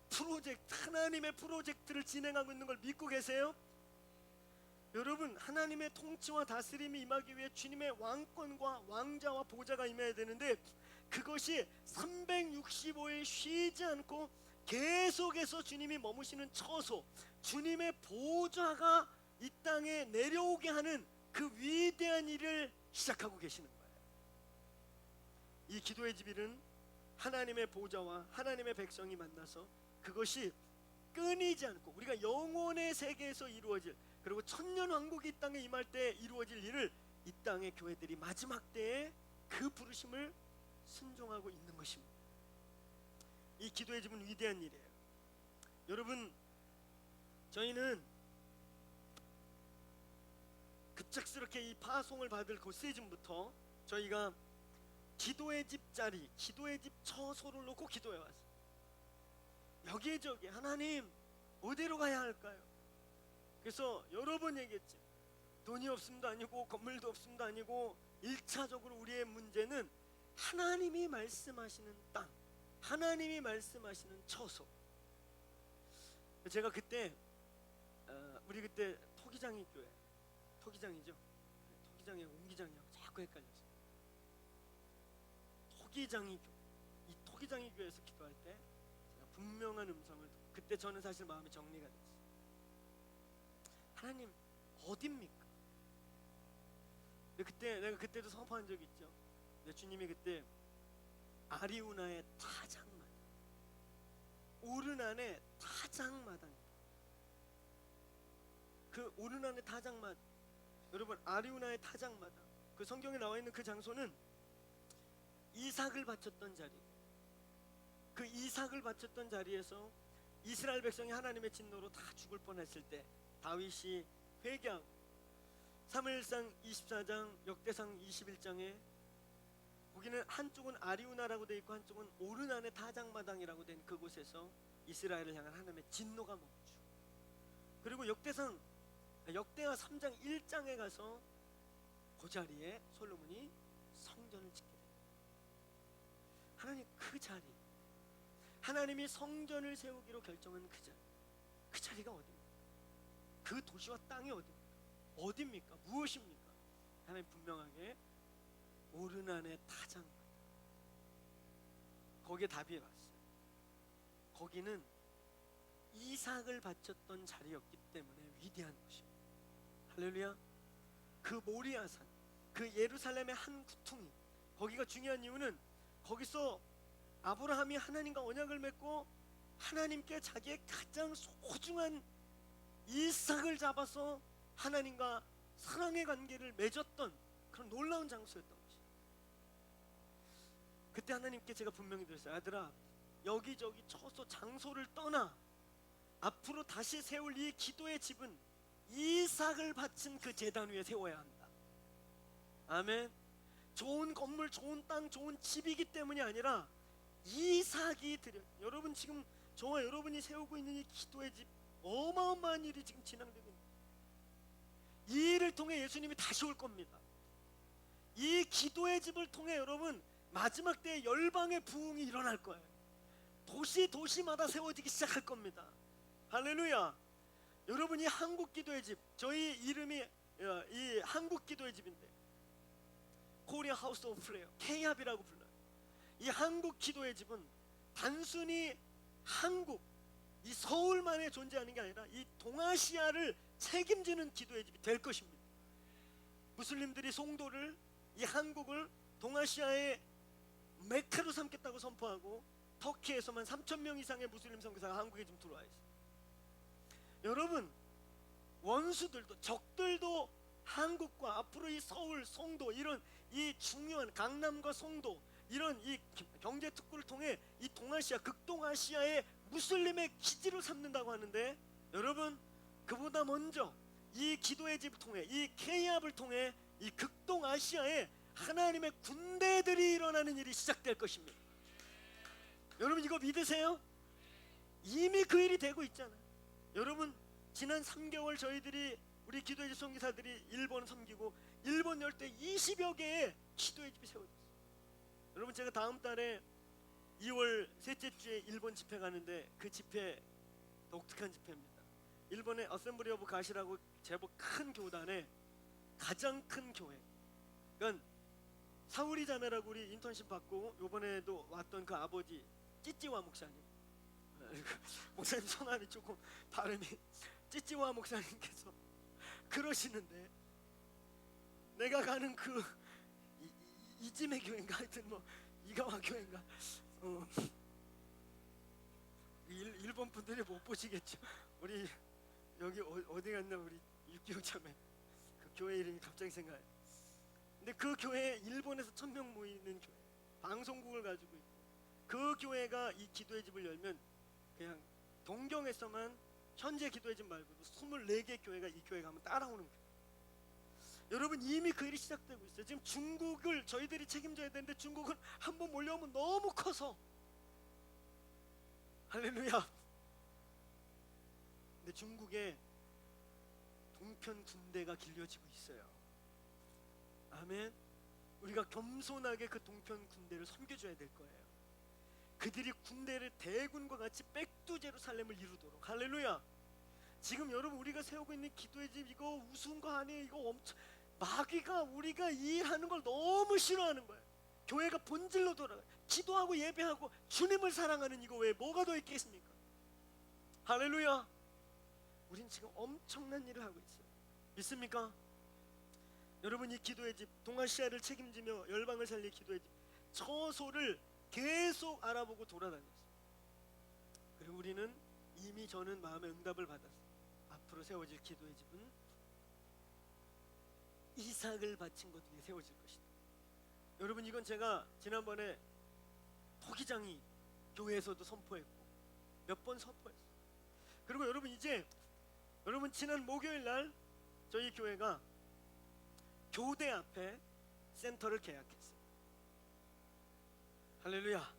Speaker 1: 프로젝트, 하나님의 프로젝트를 진행하고 있는 걸 믿고 계세요? 여러분, 하나님의 통치와 다스림이 임하기 위해 주님의 왕권과 왕자와 보좌가 임해야 되는데, 그것이 365일 쉬지 않고 계속해서 주님이 머무시는 처소, 주님의 보좌가 이 땅에 내려오게 하는 그 위대한 일을 시작하고 계시는 거예요. 이 기도의 집일은 하나님의 보좌와 하나님의 백성이 만나서 그것이 끊이지 않고 우리가 영원의 세계에서 이루어질, 그리고 천년 왕국이 이 땅에 임할 때 이루어질 일을 이 땅의 교회들이 마지막 때에 그 부르심을 순종하고 있는 것입니다. 이 기도의 집은 위대한 일이에요. 여러분, 저희는 급작스럽게 이 파송을 받을 그 시즌부터 저희가 기도의 집 자리, 기도의 집 처소를 놓고 기도해 왔어요. 여기저기 하나님 어디로 가야 할까요? 그래서 여러 번 얘기했지. 돈이 없음도 아니고 건물도 없음도 아니고 1차적으로 우리의 문제는 하나님이 말씀하시는 땅, 하나님이 말씀하시는 처소. 제가 그때 우리 그때 토기장이 교회, 토기장이죠. 토기장이 옹기장이하고 자꾸 헷갈렸어요. 토기장이 교회, 이 토기장이 교회에서 기도할 때 제가 분명한 음성을 듣고, 그때 저는 사실 마음이 정리가 됐어요. 하나님 어딥니까? 근데 그때 내가 그때도 선포한 적이 있죠. 근데 주님이 그때 아리우나의 타작마당, 오르난의 타작마당, 그 오르난의 타작마당, 여러분 아리우나의 타작마당, 그 성경에 나와 있는 그 장소는 이삭을 바쳤던 자리, 그 이삭을 바쳤던 자리에서 이스라엘 백성이 하나님의 진노로 다 죽을 뻔했을 때 다윗이 회개하고, 사무엘상 24장, 역대상 21장에 거기는 한쪽은 아리우나라고 되어 있고 한쪽은 오르난의 타작마당이라고 된 그곳에서 이스라엘을 향한 하나님의 진노가 멈추고, 그리고 역대하 3장 1장에 가서 그 자리에 솔로몬이 성전을 짓게 됩니다. 하나님 그 자리, 하나님이 성전을 세우기로 결정한 그 자리가 어디입니까? 그 도시와 땅이 어디입니까? 무엇입니까? 하나님 분명하게 오르난의 타작마당, 거기에 답이 왔어요. 거기는 이삭을 바쳤던 자리였기 때문에 위대한 곳입니다. 할렐루야. 그 모리아산, 그 예루살렘의 한 구퉁이, 거기가 중요한 이유는 거기서 아브라함이 하나님과 언약을 맺고 하나님께 자기의 가장 소중한 이삭을 잡아서 하나님과 사랑의 관계를 맺었던 그런 놀라운 장소였던 것이죠. 그때 하나님께 제가 분명히 드렸어요. 아들아, 여기저기 처소 장소를 떠나 앞으로 다시 세울 이 기도의 집은 이삭을 바친 그 제단 위에 세워야 한다. 아멘. 좋은 건물, 좋은 땅, 좋은 집이기 때문이 아니라 이삭이 드려. 여러분 지금 저와 여러분이 세우고 있는 이 기도의 집, 어마어마한 일이 지금 진행되고 있습니다. 이 일을 통해 예수님이 다시 올 겁니다. 이 기도의 집을 통해 여러분 마지막 때에 열방의 부흥이 일어날 거예요. 도시마다 세워지기 시작할 겁니다. 할렐루야. 여러분, 이 한국 기도의 집, 저희 이름이 이 한국 기도의 집인데 코리아 하우스 오브 프레이어, K합이라고 불러요. 이 한국 기도의 집은 단순히 한국, 이 서울만에 존재하는 게 아니라 이 동아시아를 책임지는 기도의 집이 될 것입니다. 무슬림들이 송도를, 이 한국을 동아시아의 메카로 삼겠다고 선포하고 터키에서만 3,000명 이상의 무슬림 선교사가 한국에 좀 들어와 있어요. 여러분, 원수들도 적들도 한국과 앞으로 이 서울, 송도, 이런 이 중요한 강남과 송도, 이런 이 경제 특구를 통해 이 동아시아, 극동아시아의 무슬림의 기지로 삼는다고 하는데, 여러분 그보다 먼저 이 기도의 집을 통해, 이 K합을 통해 이 극동아시아에 하나님의 군대들이 일어나는 일이 시작될 것입니다. 여러분 이거 믿으세요? 이미 그 일이 되고 있잖아요. 여러분 지난 3개월 저희들이, 우리 기도의 집 선교사들이 일본 섬기고 일본 열대 20여 개의 기도의 집이 세워졌어요. 여러분 제가 다음 달에 2월 셋째 주에 일본 집회 가는데 그 집회 독특한 집회입니다. 일본의 어셈블리 오브 가시라고 제법 큰 교단에 가장 큰 교회. 그러니까 사우리 자매라고 우리 인턴십 받고 요번에도 왔던 그 아버지 찌찌와 목사님. 목사님 성함이 조금 발음이 찌찌와 목사님께서 그러시는데 내가 가는 그 이지메 교회인가 하여튼 뭐 이가와 교회인가 일본 분들이 못 보시겠죠. 우리 여기 어디 갔나 우리 6.25 참에 그 교회 이름이 갑자기 생각나요. 근데 그 교회 일본에서 1000명 모이는 교회 방송국을 가지고 있고 그 교회가 이 기도의 집을 열면 그냥 동경에서만 현재 기도의 집 말고도 24개 교회가 이 교회 가면 따라오는 거예요. 여러분 이미 그 일이 시작되고 있어요. 지금 중국을 저희들이 책임져야 되는데 중국은 한번 몰려오면 너무 커서 할렐루야. 근데 중국에 동편 군대가 길려지고 있어요. 아멘. 우리가 겸손하게 그 동편 군대를 섬겨줘야 될 거예요. 그들이 군대를 대군과 같이 백두제루살렘을 이루도록. 할렐루야. 지금 여러분 우리가 세우고 있는 기도의 집 이거 우스운 거 아니에요. 이거 엄청 마귀가 우리가 일하는 걸 너무 싫어하는 거예요. 교회가 본질로 돌아가 기도하고 예배하고 주님을 사랑하는 이거 외에 뭐가 더 있겠습니까? 할렐루야. 우린 지금 엄청난 일을 하고 있어요. 믿습니까? 여러분 이 기도의 집 동아시아를 책임지며 열방을 살릴 기도의 집 처소를 계속 알아보고 돌아다녔어요. 그리고 우리는 이미 저는 마음의 응답을 받았어요. 앞으로 세워질 기도의 집은 이삭을 바친 것 위에 세워질 것이다. 여러분 이건 제가 지난번에 토기장이 교회에서도 선포했고 몇 번 선포했어요. 그리고 여러분 이제 여러분 지난 목요일 날 저희 교회가 교대 앞에 센터를 계약했어요. 할렐루야.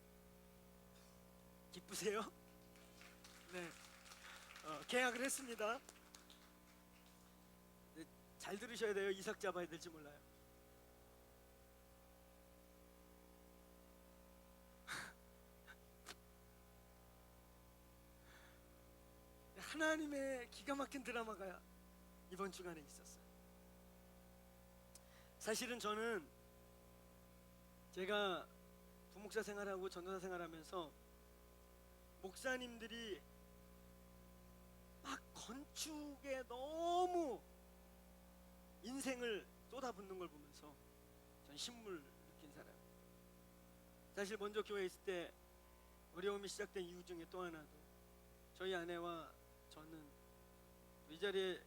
Speaker 1: 기쁘세요? 네, 계약을 했습니다. 네, 잘 들으셔야 돼요. 이삭 잡아야 될지 몰라요. 하나님의 기가 막힌 드라마가 이번 주간에 있었어요. 사실은 저는 제가 부목사 생활하고 전도사 생활하면서 목사님들이 막 건축에 너무 인생을 쏟아붓는 걸 보면서 전 신물 느낀 사람이에요. 사실 먼저 교회에 있을 때 어려움이 시작된 이유 중에 또 하나도 저희 아내와 저는 이 자리에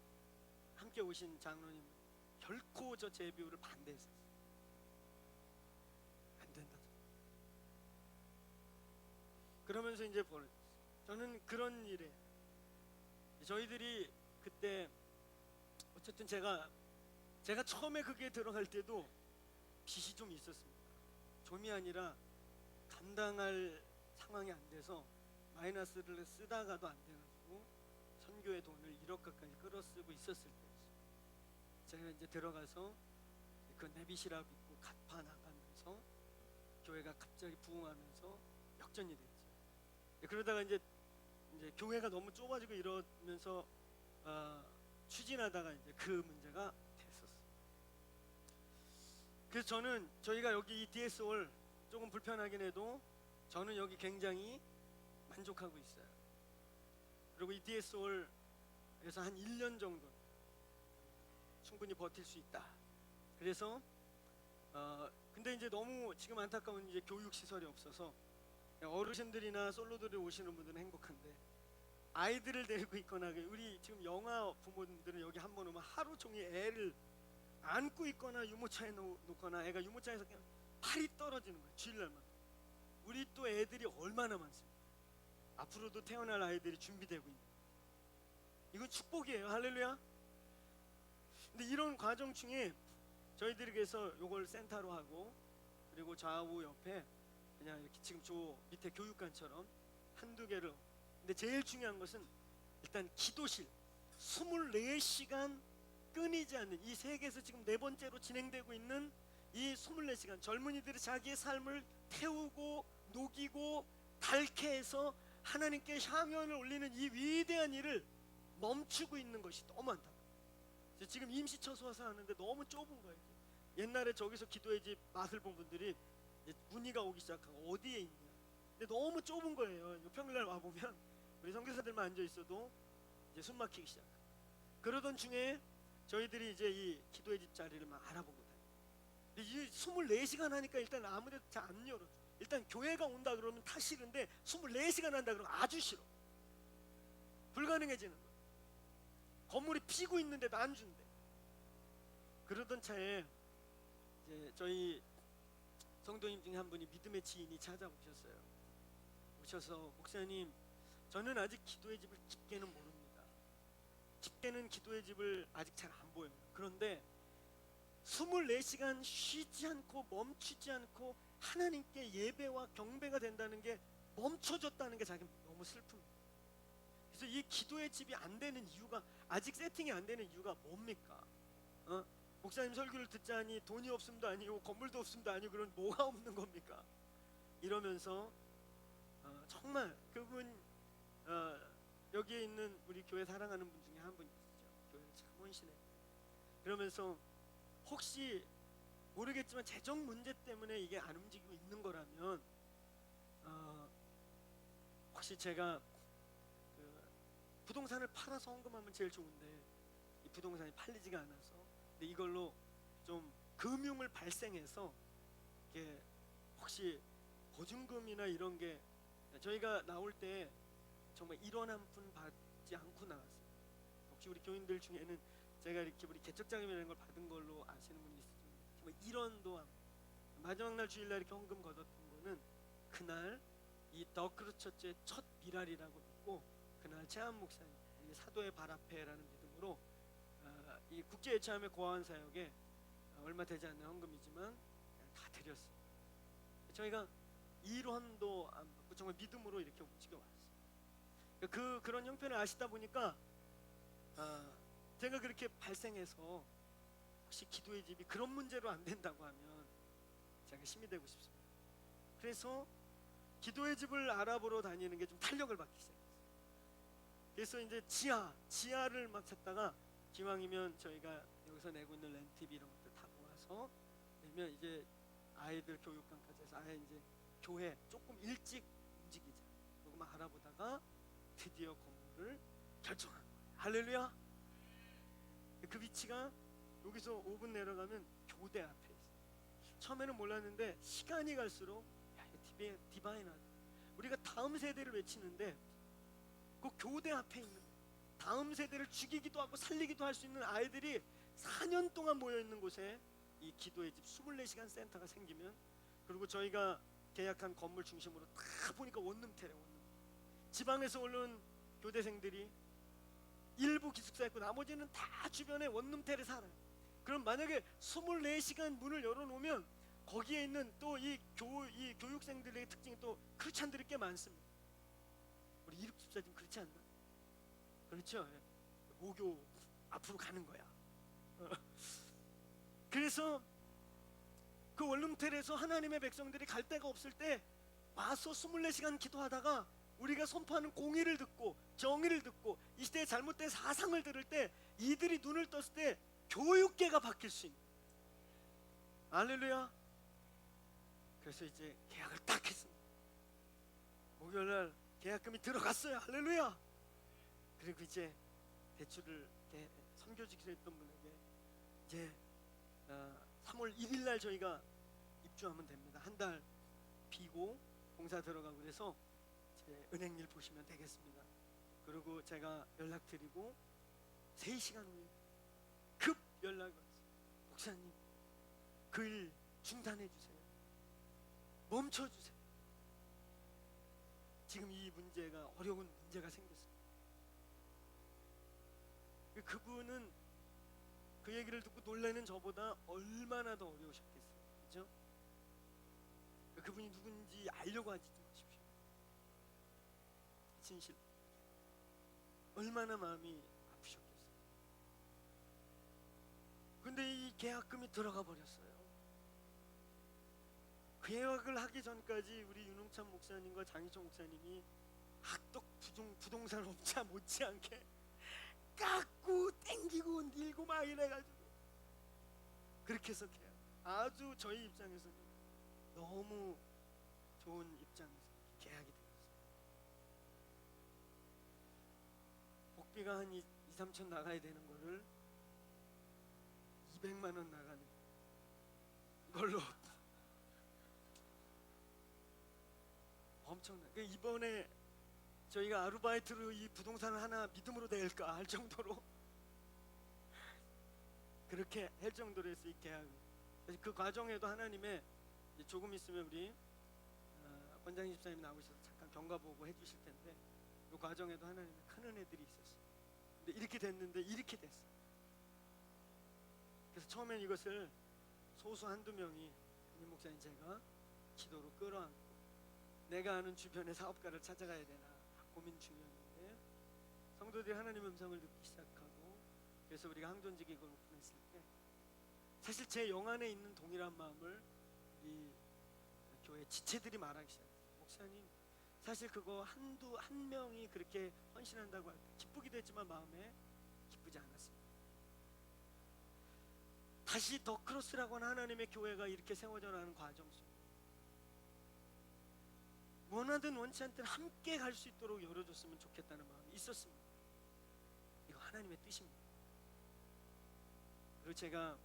Speaker 1: 함께 오신 장로님은 결코 저 재비우를 반대했었어요. 안 된다. 그러면서 이제 저는 그런 일에 저희들이 그때 어쨌든 제가 처음에 그게 들어갈 때도 빚이 좀 있었습니다. 좀이 아니라 감당할 상황이 안 돼서 마이너스를 쓰다가도 안 돼가지고 선교의 돈을 1억 가까이 끌어쓰고 있었을 때였어요. 제가 이제 들어가서 그 내빚이라고 있고 갚아 나가면서 교회가 갑자기 부흥하면서 역전이 됐죠. 그러다가 이제 교회가 너무 좁아지고 이러면서 추진하다가 이제 그 문제가 됐었어요. 그래서 저는 저희가 여기 이 DS홀 조금 불편하긴 해도 저는 여기 굉장히 만족하고 있어요. 그리고 이 DS홀에서 한 1년 정도 충분히 버틸 수 있다. 그래서 근데 이제 너무 지금 안타까운 이제 교육 시설이 없어서 어르신들이나 솔로들이 오시는 분들은 행복한데 아이들을 데리고 있거나 우리 지금 영아 부모님들은 여기 한 번 오면 하루 종일 애를 안고 있거나 유모차에 놓거나 애가 유모차에서 그냥 팔이 떨어지는 거예요. 주일날만. 우리 또 애들이 얼마나 많습니까? 앞으로도 태어날 아이들이 준비되고 있는 이건 축복이에요. 할렐루야. 근데 이런 과정 중에 저희들에게서 요걸 센터로 하고 그리고 좌우 옆에 그냥 이렇게 지금 저 밑에 교육관처럼 한두 개를. 근데 제일 중요한 것은 일단 기도실 24시간 끊이지 않는 이 세계에서 지금 4번째로 진행되고 있는 이 24시간 젊은이들이 자기의 삶을 태우고 녹이고 밝게 해서 하나님께 향연을 올리는 이 위대한 일을 멈추고 있는 것이 너무 안타까워요. 지금 임시처소에서 하는데 너무 좁은 거예요. 옛날에 저기서 기도의 집 맛을 본 분들이 이제 문의가 오기 시작하고 어디에 있냐. 근데 너무 좁은 거예요. 평일날 와 보면 우리 선교사들만 앉아 있어도 이제 숨 막히기 시작. 그러던 중에 저희들이 이제 이 기도의 집 자리를 막 알아보고 다녀요. 근데 이 24시간 하니까 일단 아무데도 잘 안 열어. 일단 교회가 온다 그러면 다 싫은데 24시간 한다 그러면 아주 싫어. 불가능해지는 거예요. 건물이 피고 있는데도 안 준대. 그러던 차에 이제 저희 성도님 중에 한 분이 믿음의 지인이 찾아오셨어요. 오셔서 목사님, 저는 아직 기도의 집을 깊게는 모릅니다. 깊게는 기도의 집을 아직 잘 안 보여요. 그런데 24시간 쉬지 않고 멈추지 않고 하나님께 예배와 경배가 된다는 게 멈춰졌다는 게 자기 너무 슬픕니다. 그래서 이 기도의 집이 안 되는 이유가, 아직 세팅이 안 되는 이유가 뭡니까? 목사님 설교를 듣자니 돈이 없음도 아니고 건물도 없음도 아니고 그런 뭐가 없는 겁니까? 이러면서 정말 그분 여기에 있는 우리 교회 사랑하는 분 중에 한 분 있죠. 교회를 참 헌신해. 그러면서 혹시 모르겠지만 재정 문제 때문에 이게 안 움직이고 있는 거라면 혹시 제가 부동산을 팔아서 헌금하면 제일 좋은데 이 부동산이 팔리지가 않아서, 근데 이걸로 좀 금융을 발생해서 이게 혹시 보증금이나 이런 게, 저희가 나올 때 정말 1원 한 푼 받지 않고 나왔어요. 혹시 우리 교인들 중에는 제가 이렇게 우리 개척자금이라는 걸 받은 걸로 아시는 분이 있으면 정말 1원도 안, 마지막 날 주일날 이렇게 헌금 걷었던 거는 그날 이 더크루 처치의 첫 미랄이라고 믿고 그날 최한 목사님 사도의 발 앞에라는 믿음으로 이 국제 예차함의 고아원 사역에 얼마 되지 않는 헌금이지만 다 드렸어요. 저희가 1원도 안 받고 정말 믿음으로 이렇게 움직여 왔어요. 그런 형편을 아시다 보니까 제가 그렇게 발생해서 혹시 기도의 집이 그런 문제로 안 된다고 하면 제가 힘이 되고 싶습니다. 그래서 기도의 집을 알아보러 다니는 게 좀 탄력을 받기 시작했어요. 그래서 이제 지하를 막 찾다가 기왕이면 저희가 여기서 내고 있는 렌트비 이런 것들 다 모아서 내면 이제 아이들 교육관까지 해서 아예 이제 교회 조금 일찍 움직이자 그거 막 알아보다가 드디어 건물을 결정한 거예요. 할렐루야. 그 위치가 여기서 5분 내려가면 교대 앞에 있어요. 처음에는 몰랐는데 시간이 갈수록 디바인하다. 우리가 다음 세대를 외치는데 그 교대 앞에 있는 다음 세대를 죽이기도 하고 살리기도 할 수 있는 아이들이 4년 동안 모여 있는 곳에 이 기도의 집 24시간 센터가 생기면, 그리고 저희가 계약한 건물 중심으로 다 보니까 원룸텔에 지방에서 올라온 교대생들이 일부 기숙사 있고 나머지는 다 주변에 원룸텔에 살아요. 그럼 만약에 24시간 문을 열어놓으면 거기에 있는 또 이 교육생들의 특징이 또 크리스찬들이 꽤 많습니다. 우리 이륙 집사님 그렇지 않나? 그렇죠. 모교 앞으로 가는 거야. 그래서 그 원룸텔에서 하나님의 백성들이 갈 데가 없을 때 와서 24시간 기도하다가 우리가 선포하는 공의를 듣고 정의를 듣고 이 시대의 잘못된 사상을 들을 때 이들이 눈을 떴을 때 교육계가 바뀔 수 있는. 할렐루야. 그래서 이제 계약을 딱 했습니다. 목요일날 계약금이 들어갔어요. 할렐루야. 그리고 이제 대출을 선교지기로 했던 분에게 이제 3월 1일날 저희가 입주하면 됩니다. 한 달 비고 공사 들어가고 그래서 이제 은행일 보시면 되겠습니다. 그리고 제가 연락드리고 3시간 후에 급 연락이 왔어요. 목사님 그 일 중단해 주세요. 멈춰 주세요. 지금 이 문제가 어려운 문제가 생겼습니다. 그분은 그 얘기를 듣고 놀라는 저보다 얼마나 더 어려우셨겠어요. 그렇죠? 그분이 누군지 알려고 하지 마십시오. 진실 얼마나 마음이 아프셨겠어요. 근데 이 계약금이 들어가 버렸어요. 계약을 하기 전까지 우리 윤홍찬 목사님과 장희철 목사님이 악덕 부동산 업자 못지않게 깎고 땡기고 밀고 막 이래가지고 그렇게 해서 계약, 아주 저희 입장에서는 너무 좋은 입장에서 계약이 되었어요. 복비가 한 2, 3천 나가야 되는 거를 200만 원 나가는 걸로 엄청나. 이번에 저희가 아르바이트로 이 부동산 하나 믿음으로 낼까 할 정도로 그렇게 할 정도로 해서 이 계약. 그 과정에도 하나님의, 조금 있으면 우리 권장희 집사님 나오셔서 잠깐 경과 보고 해주실 텐데, 그 과정에도 하나님의 큰 은혜들이 있었어요. 근데 이렇게 됐는데 이렇게 됐어요. 그래서 처음엔 이것을 소수 한두 명이 김 목사님 제가 기도로 끌어안고 내가 아는 주변의 사업가를 찾아가야 되나 고민 중이었는데, 성도들이 하나님의 음성을 듣기 시작하고, 그래서 우리가 항존직 이걸 오픈했을 때 사실 제 영 안에 있는 동일한 마음을 우리 교회 지체들이 말하기 시작했어요. 목사님, 사실 그거 한 명이 그렇게 헌신한다고 할 때 기쁘기도 했지만 마음에 기쁘지 않았습니다. 다시 더 크로스라고 하는 하나님의 교회가 이렇게 세워져 나가는 과정 속에 원하든 원치 않든 함께 갈 수 있도록 열어줬으면 좋겠다는 마음이 있었습니다. 이거 하나님의 뜻입니다. 그리고 제가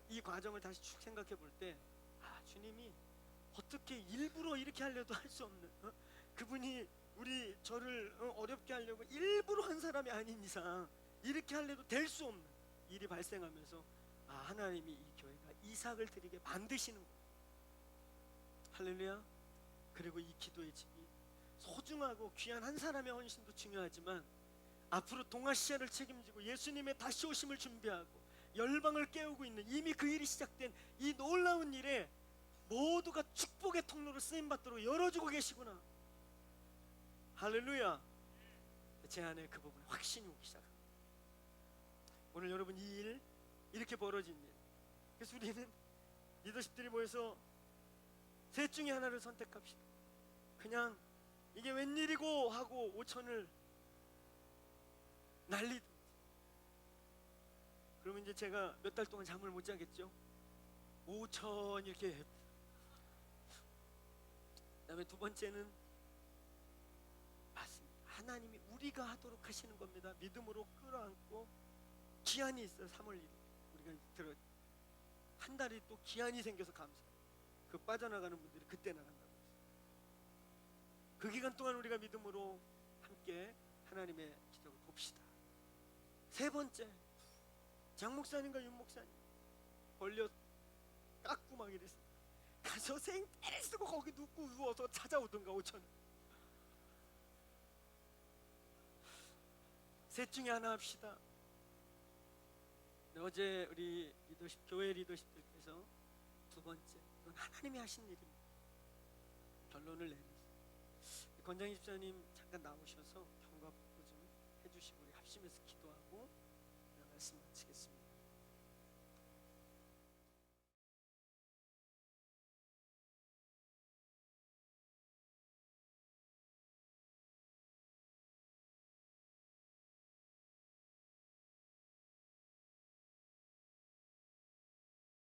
Speaker 1: 이 과정을 다시 쭉 생각해 볼 때, 주님이 어떻게 일부러 이렇게 하려도 할 수 없는, 그분이 저를 어렵게 하려고 일부러 한 사람이 아닌 이상 이렇게 하려도 될 수 없는 일이 발생하면서 하나님이 이 교회가 이삭을 드리게 만드시는 거예요. 할렐루야. 그리고 이 기도의 집이 소중하고 귀한 한 사람의 헌신도 중요하지만 앞으로 동아시아를 책임지고 예수님의 다시 오심을 준비하고 열방을 깨우고 있는, 이미 그 일이 시작된 이 놀라운 일에 모두가 축복의 통로로 쓰임받도록 열어주고 계시구나. 할렐루야. 제 안에 그 부분에 확신이 오기 시작합니다. 오늘 여러분, 이 일, 이렇게 벌어진 일, 그래서 우리는 리더십들이 모여서 셋 중에 하나를 선택합시다. 그냥 이게 웬일이고 하고 5천을 난리든지. 그러면 이제 제가 몇 달 동안 잠을 못 자겠죠. 5천 이렇게. 그다음에 두 번째는, 맞습니다, 하나님이 우리가 하도록 하시는 겁니다. 믿음으로 끌어안고, 기한이 있어요. 3월 1일 우리가 한 달이 또 기한이 생겨서 감사해요. 그 빠져나가는 분들이 그때 나간다고 했어요. 그 기간 동안 우리가 믿음으로 함께 하나님의 기적을 봅시다. 세 번째, 장 목사님과 윤 목사님 벌려 깎고 막 이랬어요. 가서 생떼를 쓰고 거기 눕고 누워서 찾아오든가 5천을. 셋 중에 하나 합시다. 어제 우리 교회 리더십들께서 두 번째, 이건 하나님이 하신 일입니다, 결론을 내렸어요. 권장희 집사님 잠깐 나오셔서 경과도 좀 해주시고 우리 합심해서 기도하고